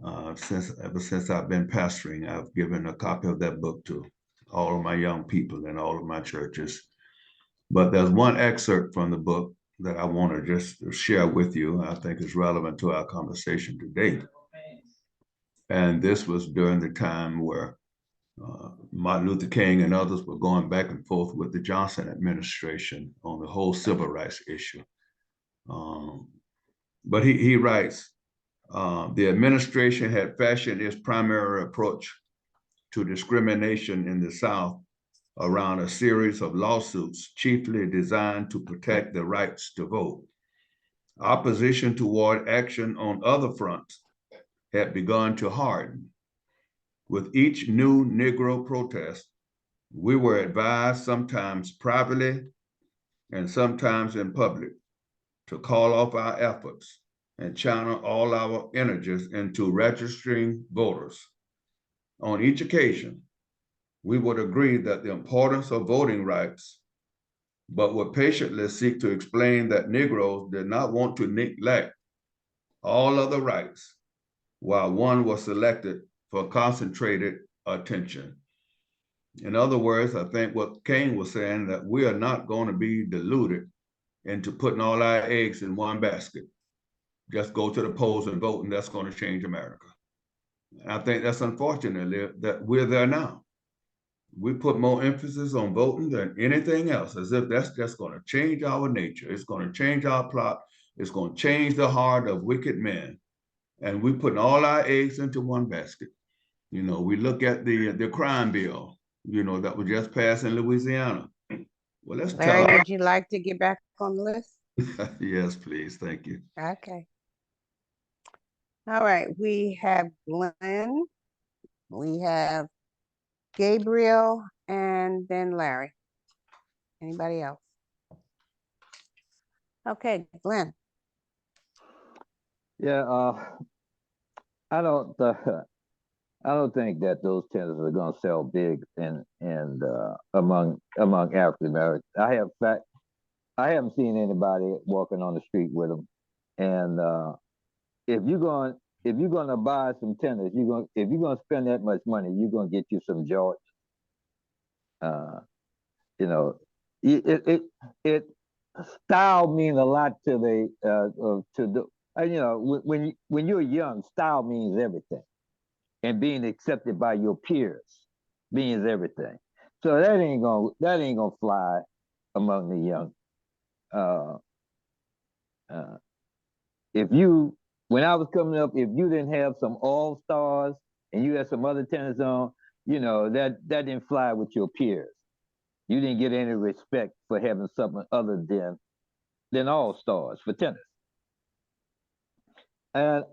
[SPEAKER 9] Ever since I've been pastoring, I've given a copy of that book to all of my young people in all of my churches. But there's one excerpt from the book that I want to just share with you. I think is relevant to our conversation today. And this was during the time where Martin Luther King and others were going back and forth with the Johnson administration on the whole civil rights issue. But he writes, the administration had fashioned its primary approach to discrimination in the South around a series of lawsuits chiefly designed to protect the rights to vote. Opposition toward action on other fronts had begun to harden. With each new Negro protest, we were advised, sometimes privately and sometimes in public, to call off our efforts and channel all our energies into registering voters. On each occasion, we would agree that the importance of voting rights, but would patiently seek to explain that Negroes did not want to neglect all other rights while one was selected for concentrated attention. In other words, I think what King was saying, that we are not going to be deluded into putting all our eggs in one basket. Just go to the polls and vote, and that's going to change America. And I think that's unfortunately that we're there now. We put more emphasis on voting than anything else, as if that's just going to change our nature. It's going to change our plot. It's going to change the heart of wicked men. And we're putting all our eggs into one basket. We look at the crime bill, that was just passed in Louisiana. Well, let's
[SPEAKER 1] Larry,
[SPEAKER 9] tell.
[SPEAKER 1] would you like to get back on the list?
[SPEAKER 9] Yes, please. Thank you.
[SPEAKER 1] Okay. All right, we have Glenn, we have Gabriel, and then Larry. Anybody else? Okay, Glenn.
[SPEAKER 8] Yeah, I don't think that those tenders are going to sell big and among African Americans. I haven't seen anybody walking on the street with them. And if you're going to buy some tenders, if you're going to spend that much money, you're going to get you some George. It style means a lot to the when you're young, style means everything. and being accepted by your peers means everything. So that ain't gonna fly among the young. Uh, uh, if you when I was coming up, if you didn't have some all stars and you had some other tennis on, that didn't fly with your peers. You didn't get any respect for having something other than all stars for tennis. And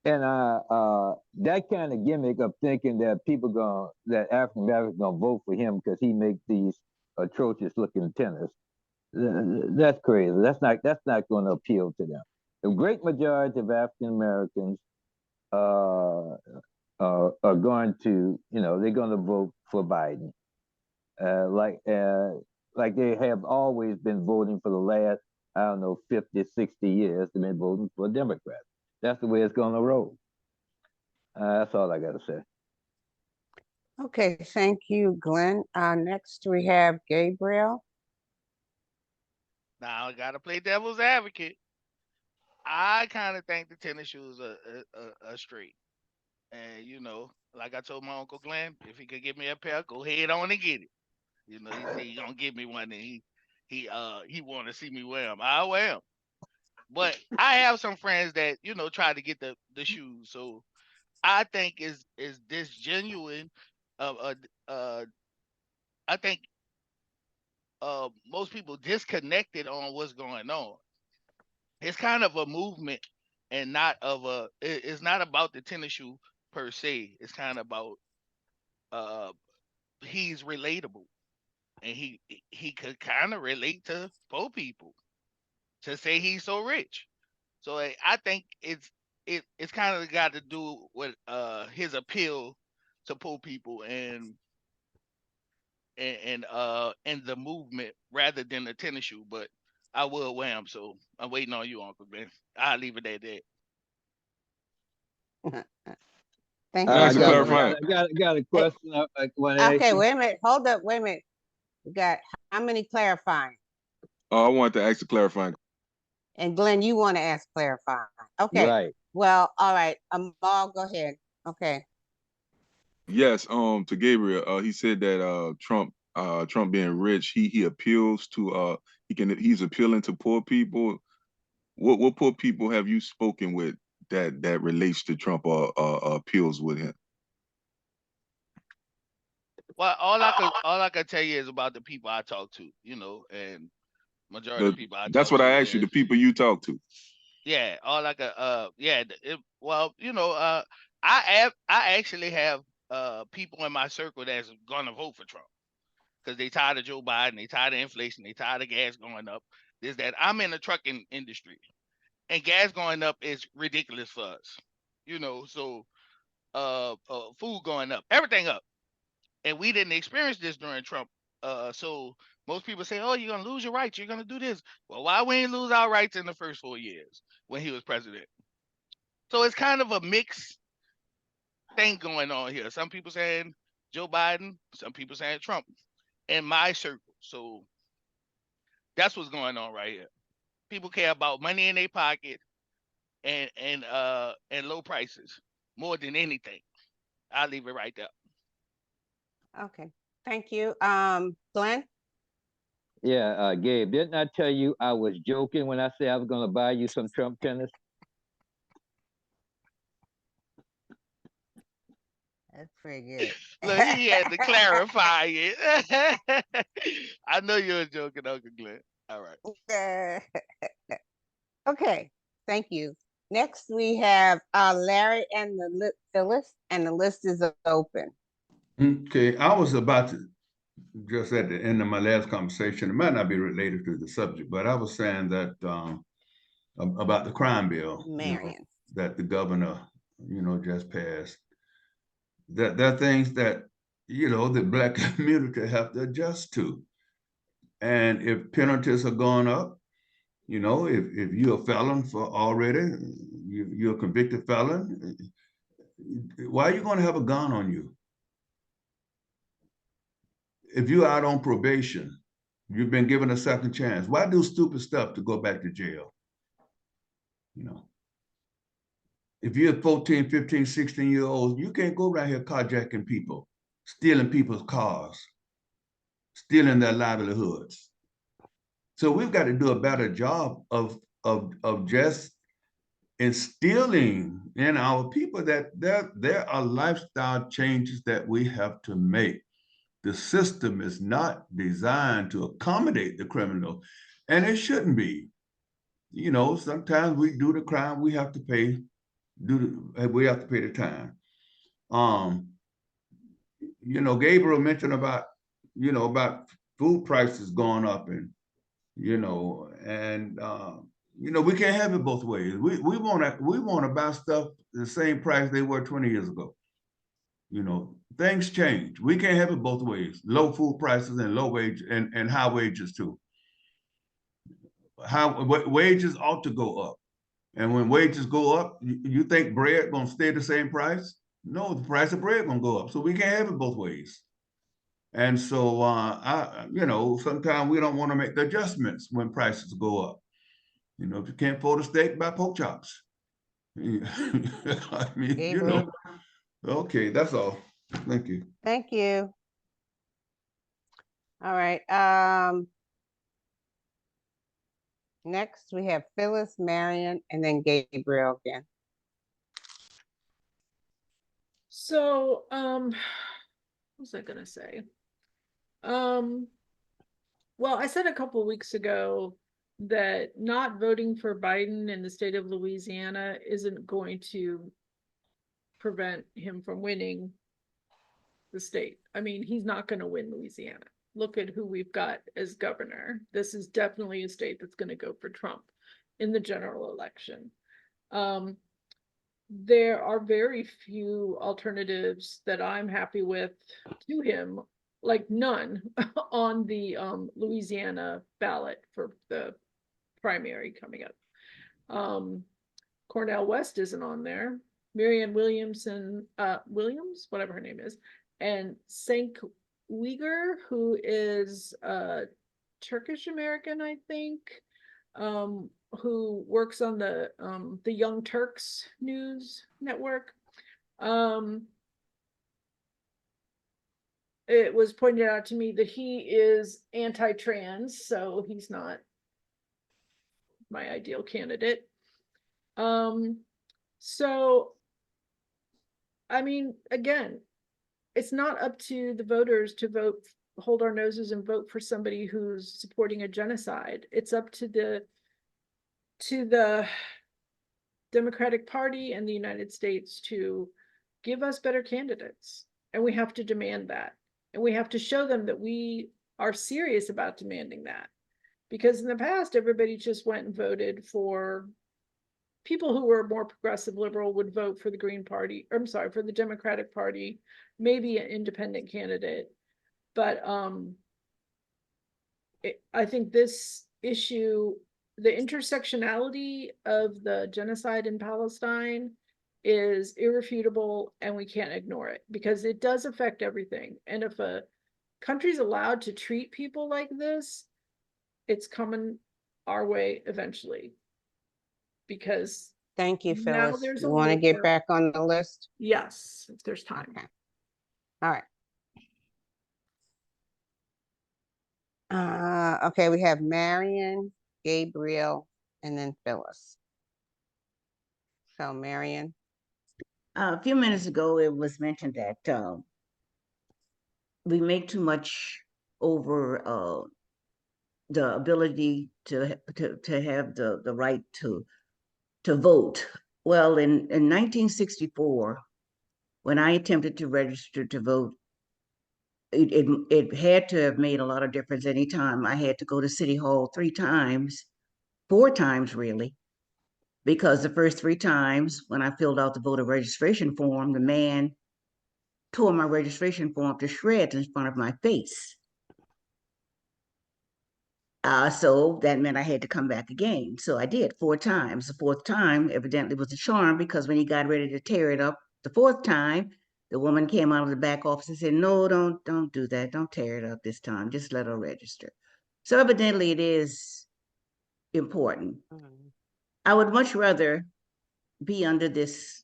[SPEAKER 8] that kind of gimmick of thinking that that African Americans gonna vote for him because he makes these atrocious looking tennis, that's crazy. That's not going to appeal to them. The great majority of African Americans are going to, they're going to vote for Biden, like they have always been voting for the last, I don't know, 50, 60 years. They've been voting for Democrats. That's the way it's going to roll. That's all I got to say.
[SPEAKER 1] Okay, thank you, Glenn. Next we have Gabriel.
[SPEAKER 10] Now I gotta play devil's advocate. I kind of think the tennis shoes are straight. And like I told my uncle Glenn, if he could give me a pair, go ahead on and get it. He said he gonna give me one, and he want to see me wear them. I wear them. But I have some friends that try to get the shoes. So I think is this genuine? I think most people disconnected on what's going on. It's kind of a movement, and not of a. It's not about the tennis shoe per se. It's kind of about he's relatable, and he could kind of relate to poor people to say he's so rich. So I think it's kind of got to do with his appeal to poor people and the movement rather than the tennis shoe. But I will wear them, so I'm waiting on you, Uncle Ben. I'll leave it at that.
[SPEAKER 1] Thank
[SPEAKER 11] Can I
[SPEAKER 1] you,
[SPEAKER 11] ask a
[SPEAKER 8] got,
[SPEAKER 11] clarifying?
[SPEAKER 8] got a question I want to ask
[SPEAKER 1] Okay,
[SPEAKER 8] you.
[SPEAKER 1] wait a minute. Hold up, wait a minute. We got how many clarifying?
[SPEAKER 11] I wanted to ask a clarifying.
[SPEAKER 1] And Glenn, you want to ask clarifying. Okay.
[SPEAKER 8] Right.
[SPEAKER 1] Well, all right. Amal, go ahead. Okay.
[SPEAKER 11] Yes, to Gabriel, he said that Trump being rich, he appeals to he's appealing to poor people. What poor people have you spoken with that relates to Trump or appeals with him?
[SPEAKER 10] Well, all I could tell you is about the people I talk to, and majority of the people I
[SPEAKER 11] That's
[SPEAKER 10] talk
[SPEAKER 11] what
[SPEAKER 10] to
[SPEAKER 11] I asked you.
[SPEAKER 10] is
[SPEAKER 11] The people you talk to.
[SPEAKER 10] yeah. All I could yeah. Well, I actually have people in my circle that's gonna vote for Trump because they tired of Joe Biden, they tired of inflation, they tired of gas going up. Is that I'm in the trucking industry, and gas going up is ridiculous for us. So food going up, everything up, and we didn't experience this during Trump. So most people say, "Oh, you're gonna lose your rights. You're gonna do this." Well, why we didn't lose our rights in the first 4 years when he was president? So it's kind of a mixed thing going on here. Some people saying Joe Biden, some people saying Trump in my circle. So that's what's going on right here. People care about money in their pocket and low prices more than anything. I'll leave it right there.
[SPEAKER 1] Okay. Thank you. Glenn?
[SPEAKER 8] Yeah, Gabe, didn't I tell you I was joking when I said I was going to buy you some Trump tennis?
[SPEAKER 1] That's pretty good.
[SPEAKER 10] Look, he had to clarify it. I know you were joking, Uncle Glenn. All right.
[SPEAKER 1] Okay. Thank you. Next we have Larry and the list, and the list is open.
[SPEAKER 9] Okay, I was about to just at the end of my last conversation. It might not be related to the subject, but I was saying that about the crime bill,
[SPEAKER 1] Marion.
[SPEAKER 9] that the governor, just passed. That there are things that the Black community have to adjust to, and if penalties are going up, if you're a felon for already, you're a convicted felon, why are you going to have a gun on you? If you're out on probation, you've been given a second chance. Why do stupid stuff to go back to jail? If you're 14, 15, 16-year-olds, you can't go around here carjacking people, stealing people's cars, stealing their livelihoods. So we've got to do a better job of just instilling in our people that there are lifestyle changes that we have to make. The system is not designed to accommodate the criminal, and it shouldn't be. You know, sometimes we do the crime, we have to pay, we have to pay the time. You know, Gabriel mentioned about, you know, about food prices going up, and you know, and you know, we can't have it both ways. We want to buy stuff the same price they were 20 years ago. You know, things change. We can't have it both ways. Low food prices and low wage and high wages too. Wages ought to go up. And when wages go up, you think bread gonna stay the same price? No, the price of bread gonna go up. So we can't have it both ways. And so you know, sometimes we don't want to make the adjustments when prices go up. You know, if you can't afford a steak, buy pork chops. I mean, you know. Okay, that's all. Thank you.
[SPEAKER 1] Thank you. All right. Next we have Phyllis, Marion, and then Gabriel again.
[SPEAKER 2] So, what was I gonna say? Well, I said a couple weeks ago that not voting for Biden in the state of Louisiana isn't going to prevent him from winning the state. I mean, he's not going to win Louisiana. Look at who we've got as governor. This is definitely a state that's going to go for Trump in the general election. There are very few alternatives that I'm happy with to him, like none on the Louisiana ballot for the primary coming up. Cornel West isn't on there. Marianne Williamson, Williams, whatever her name is, and Cenk Uygur, who is Turkish American, I think, who works on the Young Turks news network. It was pointed out to me that he is anti-trans, so he's not my ideal candidate. So, I mean, again, it's not up to the voters to vote, hold our noses and vote for somebody who's supporting a genocide. It's up to the Democratic Party and the United States to give us better candidates. And we have to demand that. And we have to show them that we are serious about demanding that. Because in the past, everybody just went and voted for people who were more progressive liberal would vote for the Green Party, or I'm sorry, for the Democratic Party, maybe an independent candidate. But I think this issue, the intersectionality of the genocide in Palestine is irrefutable, and we can't ignore it because it does affect everything. And if a country's allowed to treat people like this, it's coming our way eventually. Because
[SPEAKER 1] thank you,
[SPEAKER 2] now
[SPEAKER 1] Phyllis.
[SPEAKER 2] there's
[SPEAKER 1] You
[SPEAKER 2] a
[SPEAKER 1] want to get
[SPEAKER 2] war.
[SPEAKER 1] back on the list?
[SPEAKER 2] Yes, if there's time.
[SPEAKER 1] Okay. All right. Okay, we have Marion, Gabriel, and then Phyllis. So Marion.
[SPEAKER 4] A few minutes ago, it was mentioned that we make too much over the ability to have the right to vote. Well, in 1964, when I attempted to register to vote, it had to have made a lot of difference. Anytime I had to go to City Hall 4 times really, because the first 3 times when I filled out the voter registration form, the man tore my registration form to shreds in front of my face. So that meant I had to come back again. So I did 4 times. The 4th time evidently was a charm, because when he got ready to tear it up the 4th time, the woman came out of the back office and said, "No, don't do that. Don't tear it up this time. Just let her register." So evidently it is important. I would much rather be under this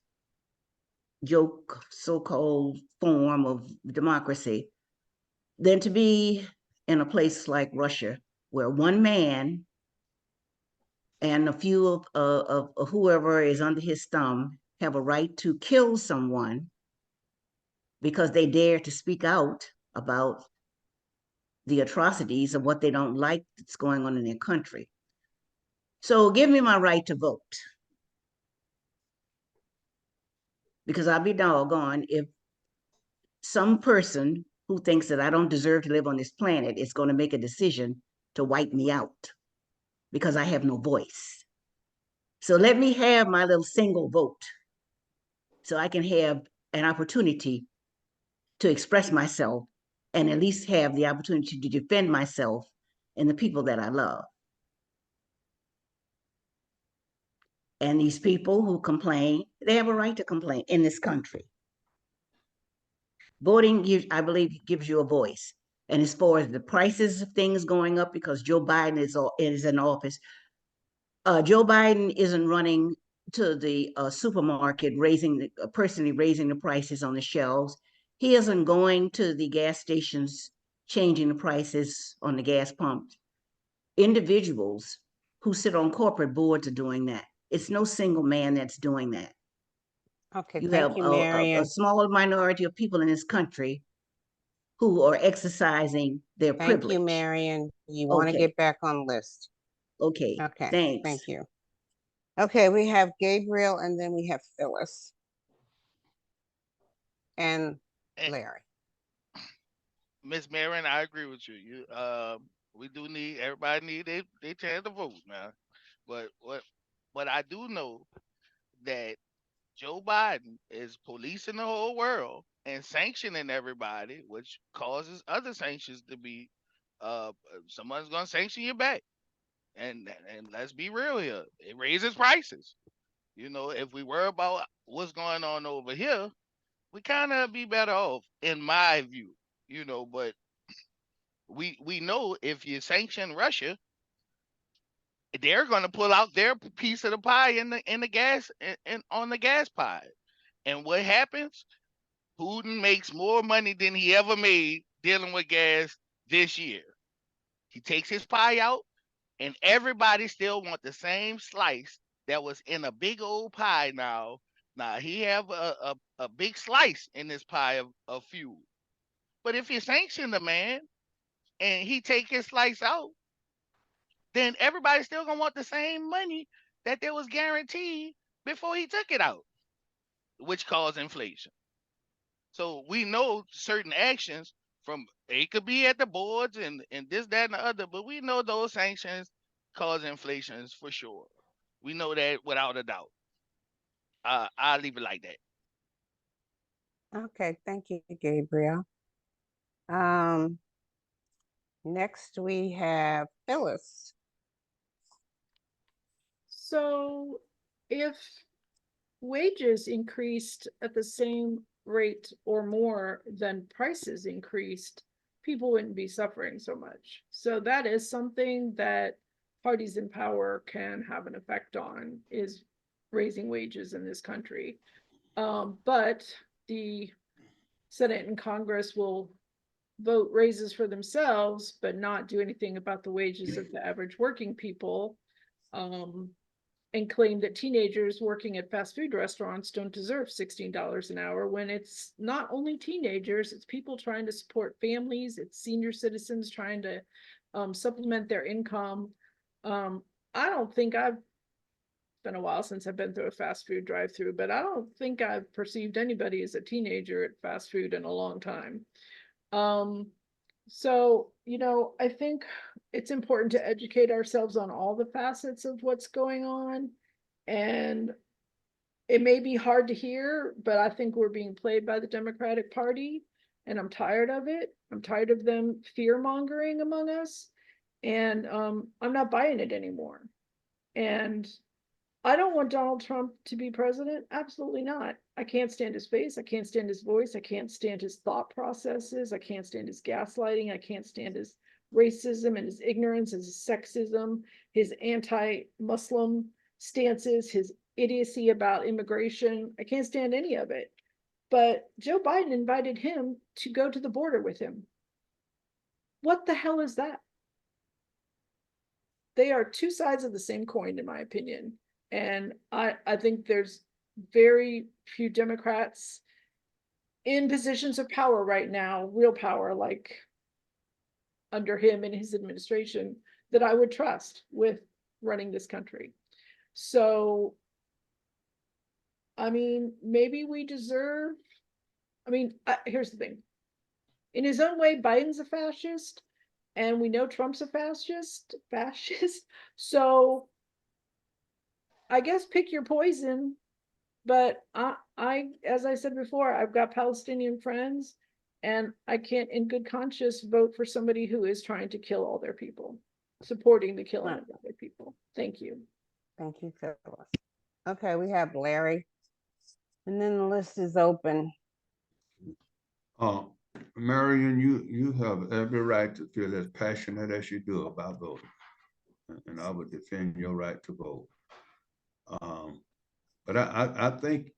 [SPEAKER 4] joke, so-called form of democracy than to be in a place like Russia, where one man and a few of whoever is under his thumb have a right to kill someone because they dare to speak out about the atrocities of what they don't like that's going on in their country. So give me my right to vote. Because I'll be doggone if some person who thinks that I don't deserve to live on this planet is going to make a decision to wipe me out because I have no voice. So let me have my little single vote so I can have an opportunity to express myself and at least have the opportunity to defend myself and the people that I love. And these people who complain, they have a right to complain in this country. Voting, I believe, gives you a voice. And as far as the prices of things going up because Joe Biden is in office, Joe Biden isn't running to the supermarket personally raising the prices on the shelves. He isn't going to the gas stations changing the prices on the gas pumps. Individuals who sit on corporate boards are doing that. It's no single man that's doing that.
[SPEAKER 1] Okay,
[SPEAKER 4] You
[SPEAKER 1] thank
[SPEAKER 4] have
[SPEAKER 1] you,
[SPEAKER 4] a
[SPEAKER 1] Marion.
[SPEAKER 4] small minority of people in this country who are exercising their
[SPEAKER 1] Thank you,
[SPEAKER 4] privilege.
[SPEAKER 1] Marion. You want to
[SPEAKER 4] Okay,
[SPEAKER 1] get back on list.
[SPEAKER 4] okay,
[SPEAKER 1] Okay,
[SPEAKER 4] thanks.
[SPEAKER 1] thank you. Okay, we have Gabriel and then we have Phyllis and
[SPEAKER 10] And
[SPEAKER 1] Larry.
[SPEAKER 10] Miss Marin, I agree with you. We do need everybody need they chance to vote now. But what I do know that Joe Biden is policing the whole world and sanctioning everybody, which causes other sanctions to be someone's gonna sanction you back. And let's be real here. It raises prices. If we worry about what's going on over here, we kind of be better off, in my view. But we know if you sanction Russia, they're going to pull out their piece of the pie in the gas and on the gas pie. And what happens? Putin makes more money than he ever made dealing with gas this year. He takes his pie out, and everybody still want the same slice that was in a big old pie now. Now he have a big slice in this pie of fuel. But if you sanction the man and he take his slice out, then everybody's still gonna want the same money that they was guaranteed before he took it out, which caused inflation. So we know certain actions from it could be at the boards and this, that, and the other, but we know those sanctions cause inflations for sure. We know that without a doubt. I'll leave it like that.
[SPEAKER 1] Okay, thank you, Gabriel. Um, next we have Phyllis.
[SPEAKER 2] So if wages increased at the same rate or more than prices increased, people wouldn't be suffering so much. So that is something that parties in power can have an effect on, is raising wages in this country. But the Senate and Congress will vote raises for themselves, but not do anything about the wages of the average working people. And claim that teenagers working at fast food restaurants don't deserve $16 an hour, when it's not only teenagers, it's people trying to support families, it's senior citizens trying to supplement their income. I don't think I've been a while since I've been through a fast food drive-through, but I don't think I've perceived anybody as a teenager at fast food in a long time. So, I think it's important to educate ourselves on all the facets of what's going on. And it may be hard to hear, but I think we're being played by the Democratic Party, and I'm tired of it. I'm tired of them fear mongering among us, and I'm not buying it anymore. And I don't want Donald Trump to be president. Absolutely not. I can't stand his face. I can't stand his voice. I can't stand his thought processes. I can't stand his gaslighting. I can't stand his racism and his ignorance, his sexism, his anti-Muslim stances, his idiocy about immigration. I can't stand any of it. But Joe Biden invited him to go to the border with him. What the hell is that? They are two sides of the same coin, in my opinion. And I think there's very few Democrats in positions of power right now, real power, like under him and his administration, that I would trust with running this country. So, I mean, maybe we deserve, here's the thing. In his own way, Biden's a fascist, and we know Trump's a fascist. So I guess pick your poison. But as I said before, I've got Palestinian friends, and I can't in good conscience vote for somebody who is trying to kill all their people, supporting the killing of other people. Thank you.
[SPEAKER 1] Thank you, Phyllis. Okay, we have Larry. And then the list is open.
[SPEAKER 9] Marion, you have every right to feel as passionate as you do about voting, and I would defend your right to vote. But I think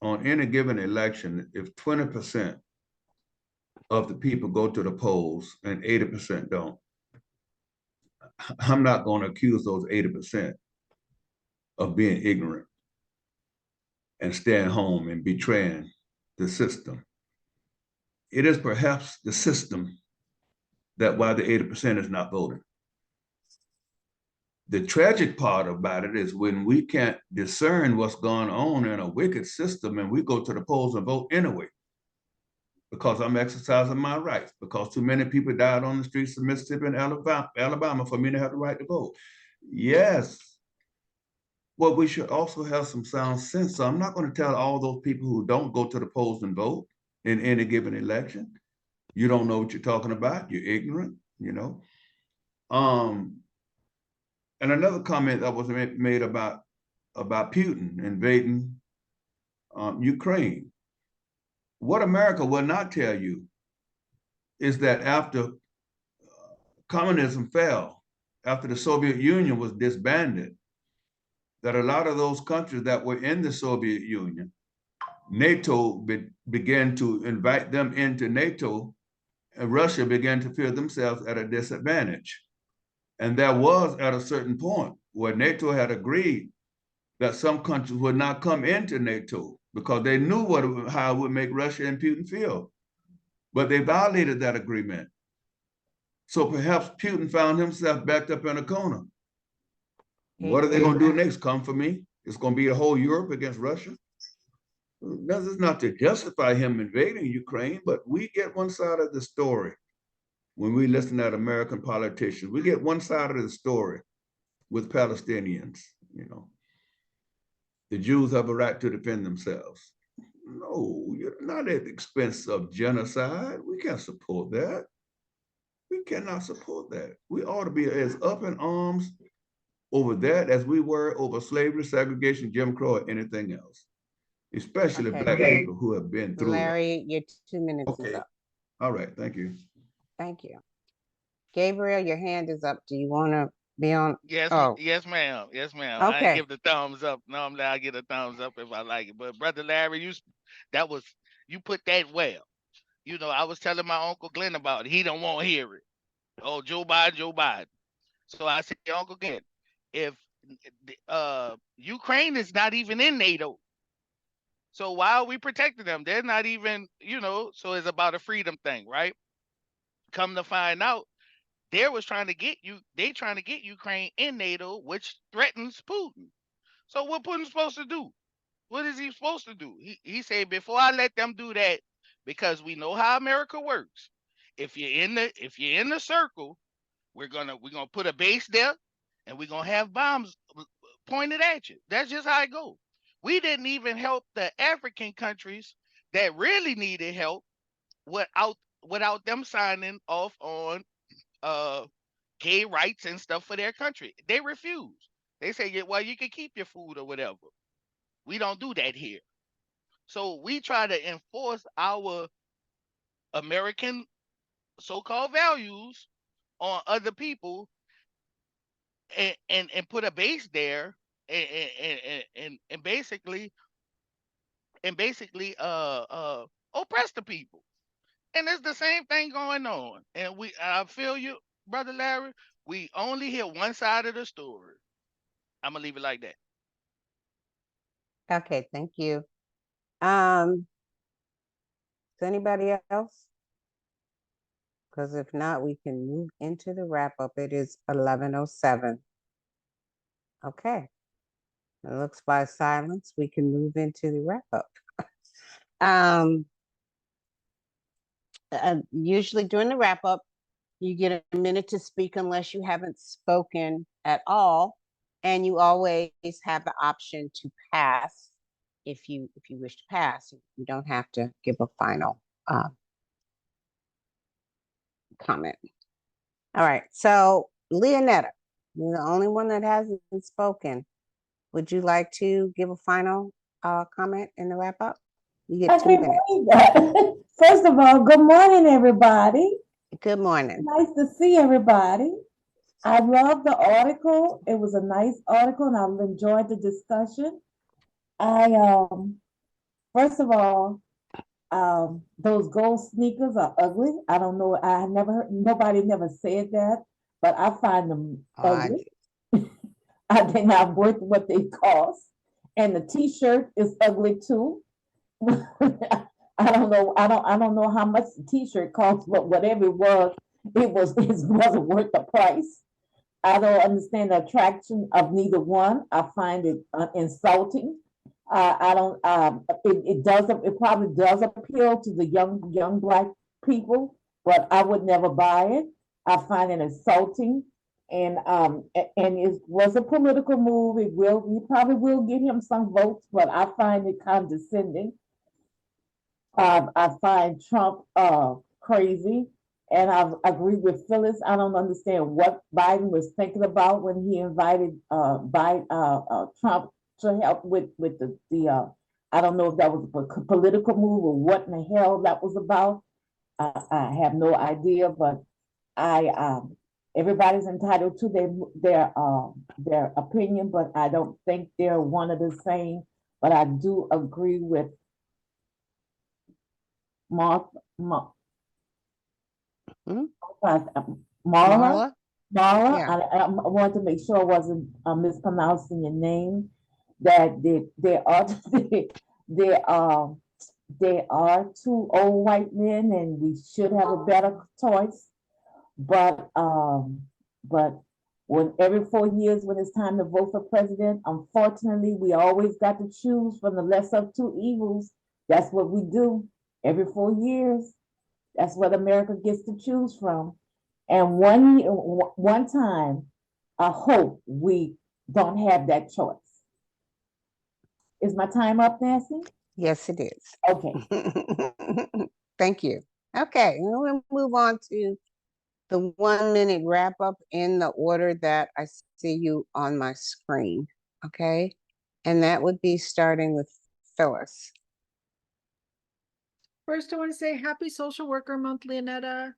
[SPEAKER 9] on any given election, if 20% of the people go to the polls and 80% don't, I'm not going to accuse those 80% of being ignorant and staying home and betraying the system. It is perhaps the system that why the 80% is not voting. The tragic part about it is when we can't discern what's going on in a wicked system and we go to the polls and vote anyway, because I'm exercising my rights, because too many people died on the streets of Mississippi and Alabama for me to have the right to vote. Yes. Well, we should also have some sound sense. So I'm not going to tell all those people who don't go to the polls and vote in any given election. You don't know what you're talking about. You're ignorant, you know. And another comment that was made about Putin invading Ukraine. What America will not tell you is that after communism fell, after the Soviet Union was disbanded, that a lot of those countries that were in the Soviet Union, NATO began to invite them into NATO, and Russia began to feel themselves at a disadvantage. And there was at a certain point where NATO had agreed that some countries would not come into NATO because they knew how it would make Russia and Putin feel. But they violated that agreement. So perhaps Putin found himself backed up in a corner. What are they going to do next? Come for me? It's going to be a whole Europe against Russia? This is not to justify him invading Ukraine, but we get one side of the story when we listen to American politicians. We get one side of the story with Palestinians, you know. The Jews have a right to defend themselves. No, you're not at the expense of genocide. We can't support that. We cannot support that. We ought to be as up in arms over that as we were over slavery, segregation, Jim Crow, or anything else, especially Black people who have been through
[SPEAKER 1] Larry, your 2 minutes is up.
[SPEAKER 9] All right, thank you.
[SPEAKER 1] Thank you. Gabriel, your hand is up. Do you want to be on?
[SPEAKER 10] Yes,
[SPEAKER 1] Oh,
[SPEAKER 10] yes, ma'am. Yes, ma'am. I
[SPEAKER 1] okay.
[SPEAKER 10] give the thumbs up. Normally I get a thumbs up if I like it. But Brother Larry, you put that well. You know, I was telling my Uncle Glenn about it. He don't want to hear it. Oh, Joe Biden. So I said, Uncle Glenn, if Ukraine is not even in NATO, so why are we protecting them? They're not even, you know, so it's about a freedom thing, right? Come to find out, they trying to get Ukraine in NATO, which threatens Putin. So what Putin's supposed to do? What is he supposed to do? He said, before I let them do that, because we know how America works. If you're in the circle, we're gonna put a base there, and we're gonna have bombs pointed at you. That's just how it goes. We didn't even help the African countries that really needed help without them signing off on gay rights and stuff for their country. They refused. They say, yeah, well, you can keep your food or whatever. We don't do that here. So we try to enforce our American so-called values on other people and put a base there and basically oppress the people. And it's the same thing going on. And I feel you, brother Larry. We only hear one side of the story. I'm gonna leave it like that.
[SPEAKER 1] Okay, thank you. Is anybody else? Because if not, we can move into the wrap up. It is 11:07. Okay. It looks by silence, we can move into the wrap up. Usually during the wrap up, you get a minute to speak unless you haven't spoken at all. And you always have the option to pass if you wish to pass. You don't have to give a final comment. All right. So Leonetta, you're the only one that hasn't spoken. Would you like to give a final comment in the wrap up? You
[SPEAKER 12] I
[SPEAKER 1] get 2
[SPEAKER 12] can't
[SPEAKER 1] minutes.
[SPEAKER 12] believe that. First of all, good morning, everybody.
[SPEAKER 1] Good morning.
[SPEAKER 12] Nice to see everybody. I love the article. It was a nice article, and I enjoyed the discussion. I first of all, those gold sneakers are ugly. I don't know. I never heard nobody never said that, but I find them ugly. They're not worth what they cost, and the T-shirt is ugly too. I don't know. I don't know how much the T-shirt cost, but whatever it wasn't worth the price. I don't understand the attraction of neither one. I find it insulting. I don't. It does. It probably does appeal to the young black people, but I would never buy it. I find it insulting, and it was a political move. It will. He probably will get him some votes, but I find it condescending. I find Trump crazy, and I agree with Phyllis. I don't understand what Biden was thinking about when he invited Trump to help with the. I don't know if that was a political move or what in the hell that was about. I have no idea, but I everybody's entitled to their opinion, but I don't think they're one of the same. But I do agree with Mark, Mark,
[SPEAKER 1] Hmm?
[SPEAKER 12] Marla,
[SPEAKER 1] Marla?
[SPEAKER 12] Marla.
[SPEAKER 1] Yeah.
[SPEAKER 12] I wanted to make sure I wasn't mispronouncing your name. That they are they are they are two old white men, and we should have a better choice. But when every 4 years when it's time to vote for president, unfortunately, we always got to choose from the lesser of two evils. That's what we do every 4 years. That's what America gets to choose from. And one time, I hope we don't have that choice. Is my time up, Nancy?
[SPEAKER 1] Yes, it is.
[SPEAKER 12] Okay.
[SPEAKER 1] Thank you. Okay, we'll move on to the 1 minute wrap up in the order that I see you on my screen. Okay, and that would be starting with Phyllis.
[SPEAKER 2] First, I want to say happy Social Worker Month, Leonetta.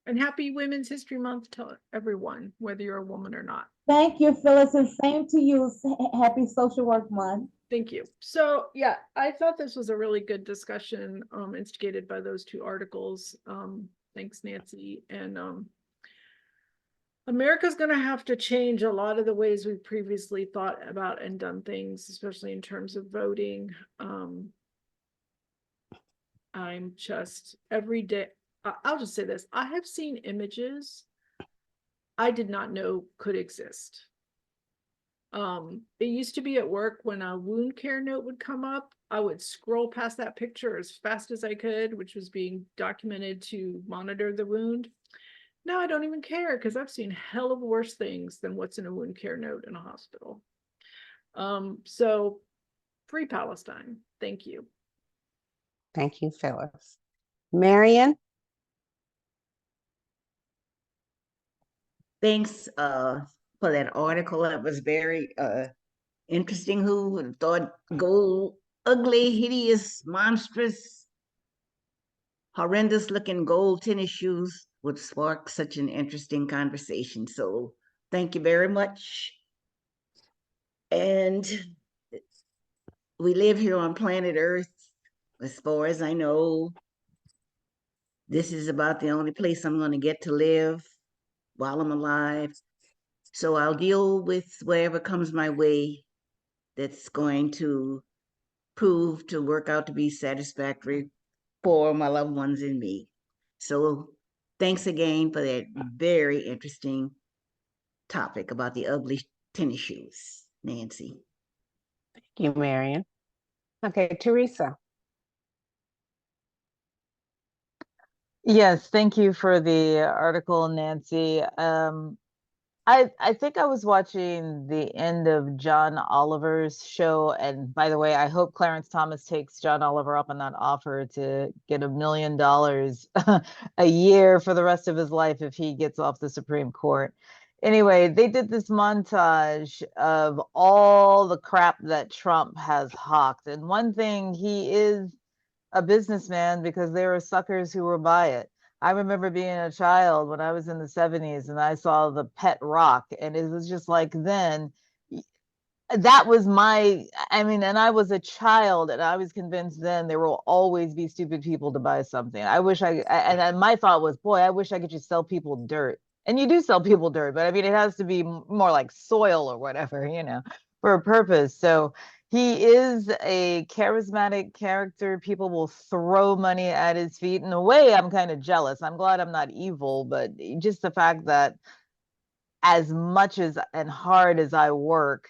[SPEAKER 2] And happy Women's History Month to everyone, whether you're a woman or not.
[SPEAKER 12] Thank you, Phyllis, and same to you. Happy Social Work Month.
[SPEAKER 2] Thank you. So yeah, I thought this was a really good discussion, instigated by those two articles. Thanks, Nancy. And America's going to have to change a lot of the ways we previously thought about and done things, especially in terms of voting. I'm just every day. I'll just say this. I have seen images I did not know could exist. It used to be at work when a wound care note would come up, I would scroll past that picture as fast as I could, which was being documented to monitor the wound. Now I don't even care because I've seen hell of worse things than what's in a wound care note in a hospital. So free Palestine. Thank you.
[SPEAKER 1] Thank you, Phyllis. Marion?
[SPEAKER 4] Thanks for that article. It was very interesting. Who thought gold, ugly, hideous, monstrous, horrendous looking gold tennis shoes would spark such an interesting conversation. So thank you very much. And we live here on planet Earth. As far as I know, this is about the only place I'm going to get to live while I'm alive. So I'll deal with whatever comes my way that's going to prove to work out to be satisfactory for my loved ones and me. So thanks again for that very interesting topic about the ugly tennis shoes, Nancy.
[SPEAKER 1] Thank you, Marion. Okay, Teresa.
[SPEAKER 6] Yes, thank you for the article, Nancy. I think I was watching the end of John Oliver's show, and by the way, I hope Clarence Thomas takes John Oliver up on that offer to get $1 million a year for the rest of his life if he gets off the Supreme Court. Anyway, they did this montage of all the crap that Trump has hawked, and one thing, he is a businessman because there were suckers who were by it. I remember being a child when I was in the 70s and I saw the pet rock, and it was just like, then that was my, I mean, and I was a child and I was convinced then there will always be stupid people to buy something. I wish and my thought was, boy, I wish I could just sell people dirt. And you do sell people dirt, but I mean, it has to be more like soil or whatever, for a purpose. So he is a charismatic character. People will throw money at his feet. In a way, I'm kind of jealous. I'm glad I'm not evil, but just the fact that as much as and hard as I work,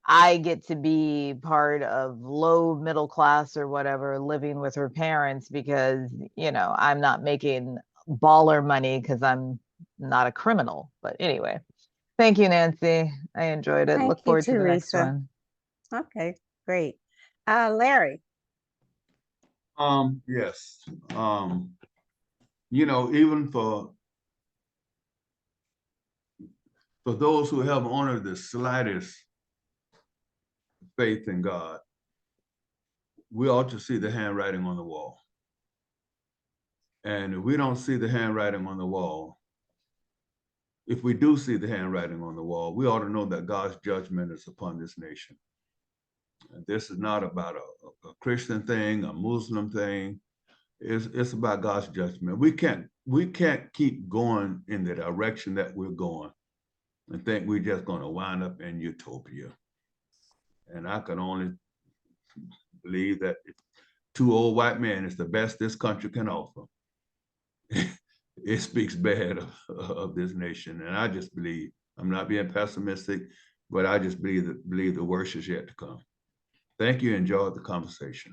[SPEAKER 6] I get to be part of low middle class or whatever, living with her parents because, I'm not making baller money because I'm not a criminal. But anyway, thank you, Nancy. I enjoyed it.
[SPEAKER 1] Thank
[SPEAKER 6] Look
[SPEAKER 1] you,
[SPEAKER 6] forward to the next
[SPEAKER 1] Teresa.
[SPEAKER 6] one.
[SPEAKER 1] Okay, great. Larry.
[SPEAKER 9] Yes. Even for those who have only the slightest faith in God, we ought to see the handwriting on the wall. And if we don't see the handwriting on the wall, if we do see the handwriting on the wall, we ought to know that God's judgment is upon this nation. And this is not about a Christian thing, a Muslim thing. It's about God's judgment. We can't keep going in the direction that we're going and think we're just going to wind up in utopia. And I can only believe that two old white men is the best this country can offer. It speaks bad of this nation. And I just believe, I'm not being pessimistic, but I just believe the worst is yet to come. Thank you. Enjoyed the conversation.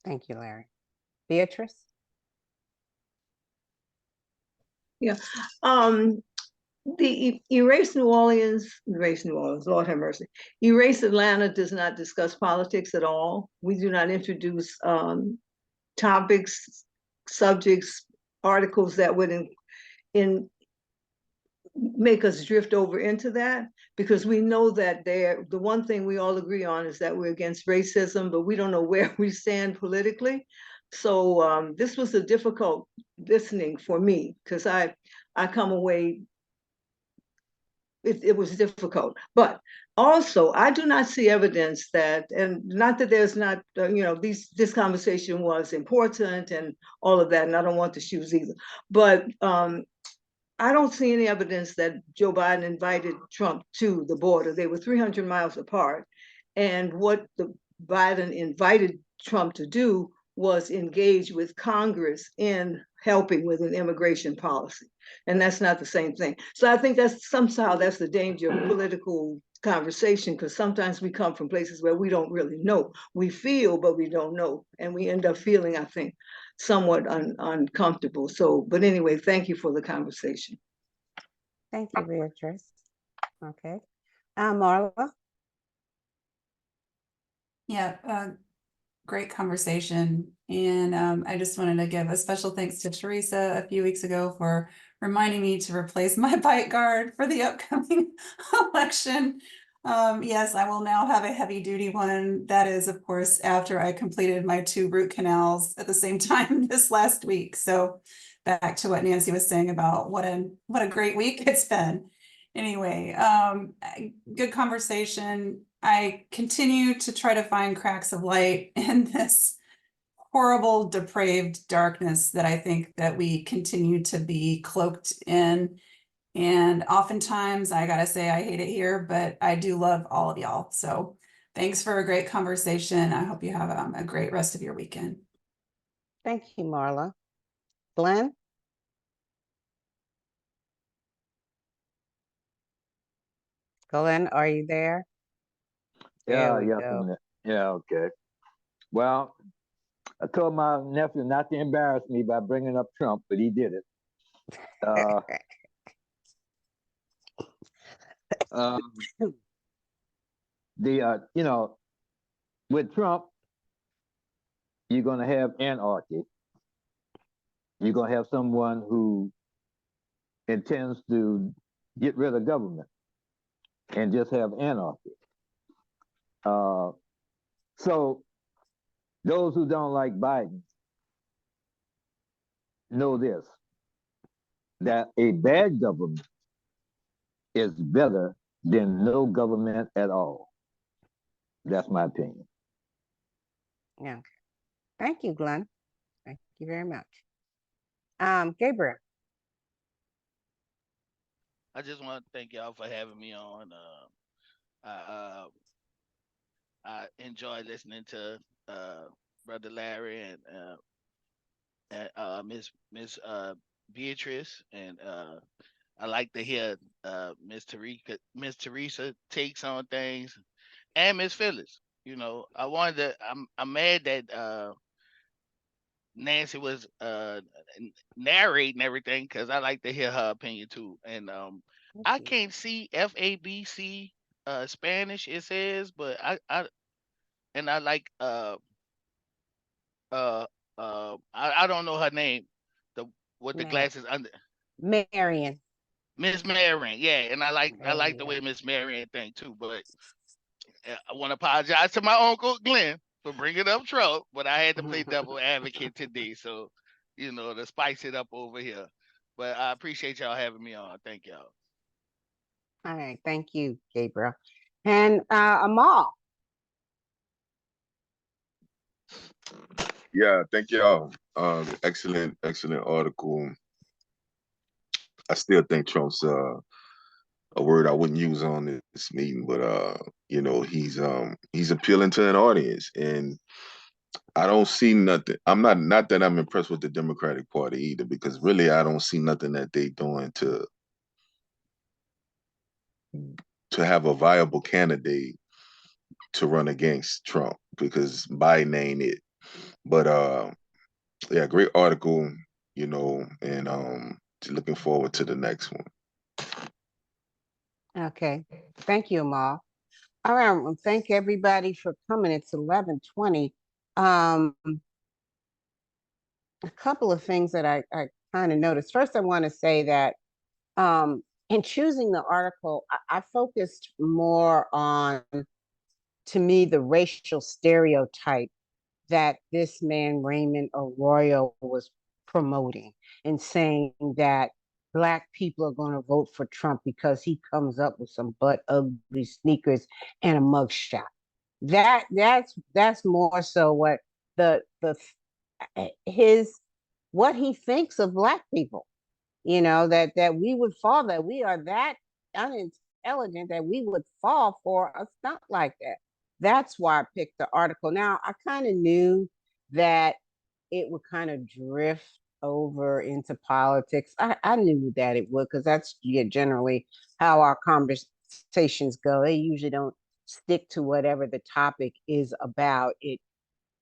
[SPEAKER 1] Thank you, Larry. Beatrice?
[SPEAKER 5] Yeah. The Erase New Orleans, Lord have mercy. Erase Atlanta does not discuss politics at all. We do not introduce topics, subjects, articles that would make us drift over into that, because we know that the one thing we all agree on is that we're against racism, but we don't know where we stand politically. So this was a difficult listening for me, because I come away, it was difficult. But also, I do not see evidence that, and not that there's not, this conversation was important and all of that, and I don't want the shoes either. But I don't see any evidence that Joe Biden invited Trump to the border. They were 300 miles apart. And what the Biden invited Trump to do was engage with Congress in helping with an immigration policy. And that's not the same thing. So I think that's the danger of political conversation, because sometimes we come from places where we don't really know. We feel, but we don't know. And we end up feeling, I think, somewhat uncomfortable. So, but anyway, thank you for the conversation.
[SPEAKER 1] Thank you, Beatrice. Okay. Marla?
[SPEAKER 3] Yeah, great conversation. And I just wanted to give a special thanks to Teresa a few weeks ago for reminding me to replace my bite guard for the upcoming election. Yes, I will now have a heavy duty one. That is, of course, after I completed my 2 root canals at the same time this last week. So back to what Nancy was saying about what a great week it's been. Anyway, good conversation. I continue to try to find cracks of light in this horrible, depraved darkness that I think that we continue to be cloaked in. And oftentimes, I gotta say, I hate it here, but I do love all of y'all. So thanks for a great conversation. I hope you have a great rest of your weekend.
[SPEAKER 1] Thank you, Marla. Glenn? Glenn, are you there?
[SPEAKER 8] Yeah,
[SPEAKER 1] There we
[SPEAKER 8] yeah,
[SPEAKER 1] go.
[SPEAKER 8] yeah, okay. Well, I told my nephew not to embarrass me by bringing up Trump, but he did it. Uh, um, you know, with Trump, you're going to have anarchy. You're going to have someone who intends to get rid of government and just have anarchy. So those who don't like Biden know this, that a bad government is better than no government at all. That's my opinion.
[SPEAKER 1] Yeah. Thank you, Glenn. Thank you very much. Gabriel.
[SPEAKER 10] I just want to thank y'all for having me on. I enjoy listening to Brother Larry and Miss Beatrice, and I like to hear Miss Teresa takes on things, and Miss Phyllis. You know, I'm mad that Nancy was narrating everything because I like to hear her opinion too. And I can't see FABC Spanish it says, but I like I don't know her name. The with the glasses under
[SPEAKER 1] Marion.
[SPEAKER 10] Miss Marion, yeah, and I
[SPEAKER 1] There
[SPEAKER 10] like
[SPEAKER 1] you
[SPEAKER 10] the
[SPEAKER 1] go.
[SPEAKER 10] way Miss Marion think too. But I want to apologize to my uncle Glenn for bringing up Trump, but I had to play devil advocate today, so you know to spice it up over here. But I appreciate y'all having me on. Thank y'all.
[SPEAKER 1] All right. Thank you, Gabriel. And Amal.
[SPEAKER 11] Yeah, thank y'all. Excellent, excellent article. I still think Trump's a word I wouldn't use on this meeting, but you know, he's appealing to an audience, and I don't see nothing. I'm not that I'm impressed with the Democratic Party either, because really I don't see nothing that they doing to have a viable candidate to run against Trump, because Biden ain't it. But yeah, great article, you know, and looking forward to the next one.
[SPEAKER 1] Okay. Thank you, Amal. All right. Well, thank everybody for coming. It's 11:20. A couple of things that I kind of noticed. First, I want to say that in choosing the article, I focused more on, to me, the racial stereotype that this man, Raymond Arroyo, was promoting and saying that Black people are going to vote for Trump because he comes up with some butt ugly sneakers and a mugshot. That's more so what the his what he thinks of Black people. You know, that we would fall, that we are that unintelligent that we would fall for a stunt like that. That's why I picked the article. Now, I kind of knew that it would kind of drift over into politics. I knew that it would, because that's generally how our conversations go. They usually don't stick to whatever the topic is about. It,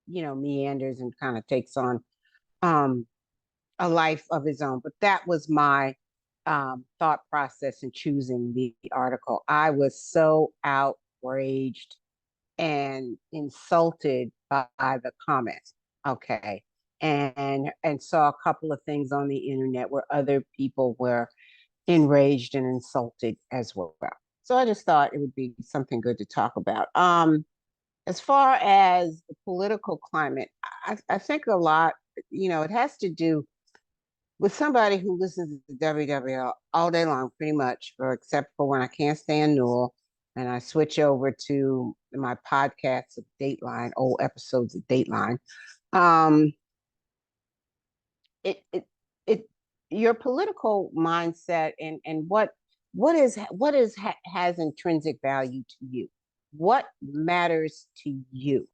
[SPEAKER 1] meanders and kind of takes on um a life of his own. But that was my thought process in choosing the article. I was so outraged and insulted by the comments. Okay. And saw a couple of things on the internet where other people were enraged and insulted as well. So I just thought it would be something good to talk about. As far as the political climate, I think a lot, it has to do with somebody who listens to WWL all day long, pretty much, or except for when I can't stand Newell and I switch over to my podcasts of Dateline, old episodes of Dateline. Um, it your political mindset and what is has intrinsic value to you, what matters to you,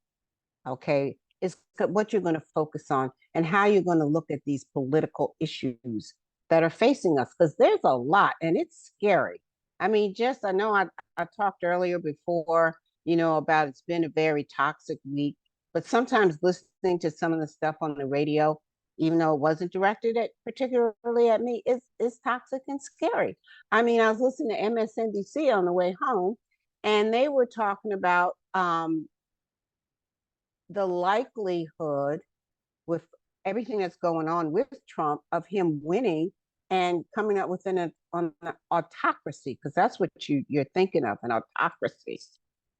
[SPEAKER 1] okay, is what you're going to focus on and how you're going to look at these political issues that are facing us, because there's a lot and it's scary. I mean, just I know I talked earlier before, about it's been a very toxic week, but sometimes listening to some of the stuff on the radio, even though it wasn't directed at particularly at me, is toxic and scary. I mean, I was listening to MSNBC on the way home, and they were talking about the likelihood with everything that's going on with Trump of him winning and coming up with an autocracy, because that's what you're thinking of, an autocracy.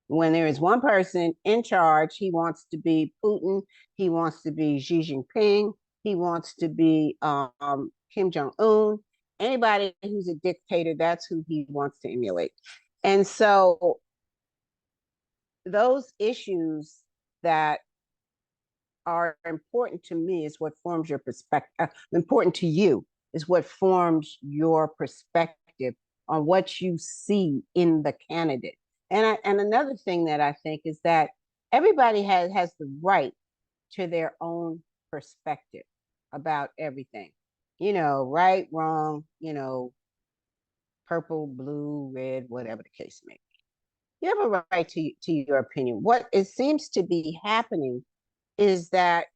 [SPEAKER 1] When there is one person in charge, he wants to be Putin, he wants to be Xi Jinping, he wants to be Kim Jong Un. Anybody who's a dictator, that's who he wants to emulate. And so those issues that are important to me is what forms your perspective. Important to you is what forms your perspective on what you see in the candidate. And another thing that I think is that everybody has the right to their own perspective about everything. Right, wrong, purple, blue, red, whatever the case may be. You have a right to your opinion. What it seems to be happening is that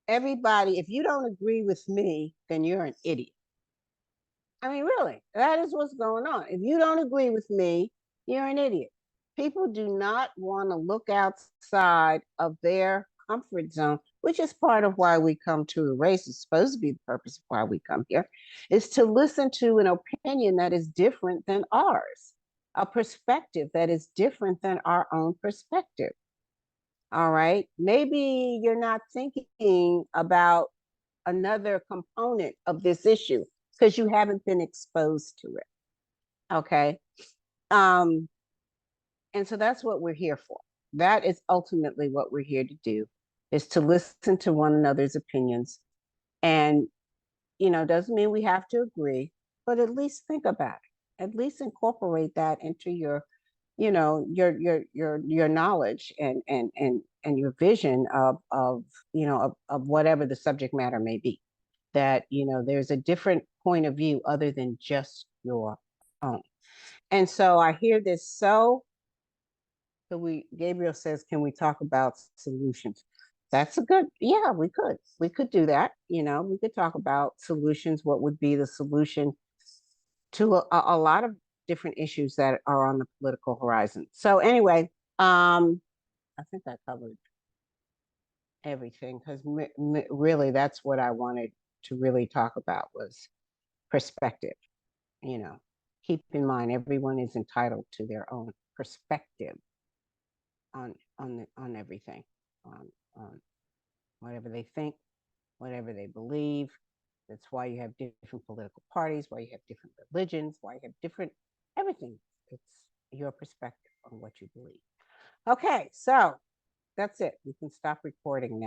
[SPEAKER 1] everybody, if you don't agree with me, then you're an idiot. I mean, really, that is what's going on. If you don't agree with me, you're an idiot. People do not want to look outside of their comfort zone, which is part of why we come to Erace. It's supposed to be the purpose of why we come here, is to listen to an opinion that is different than ours, a perspective that is different than our own perspective. All right. Maybe you're not thinking about another component of this issue because you haven't been exposed to it. Okay. Um, and so that's what we're here for. That is ultimately what we're here to do, is to listen to one another's opinions. And, doesn't mean we have to agree, but at least think about it. At least incorporate that into your your knowledge and your vision of whatever the subject matter may be, that there's a different point of view other than just your own. And so I hear this. So Gabriel says, can we talk about solutions? That's a good, yeah, we could do that. We could talk about solutions. What would be the solution to a lot of different issues that are on the political horizon. So anyway, I think I covered everything, because really that's what I wanted to really talk about was perspective. You know, keep in mind everyone is entitled to their own perspective on everything, on whatever they think, whatever they believe. That's why you have different political parties, why you have different religions, why you have different everything. It's your perspective on what you believe. Okay, so that's it. We can stop recording now.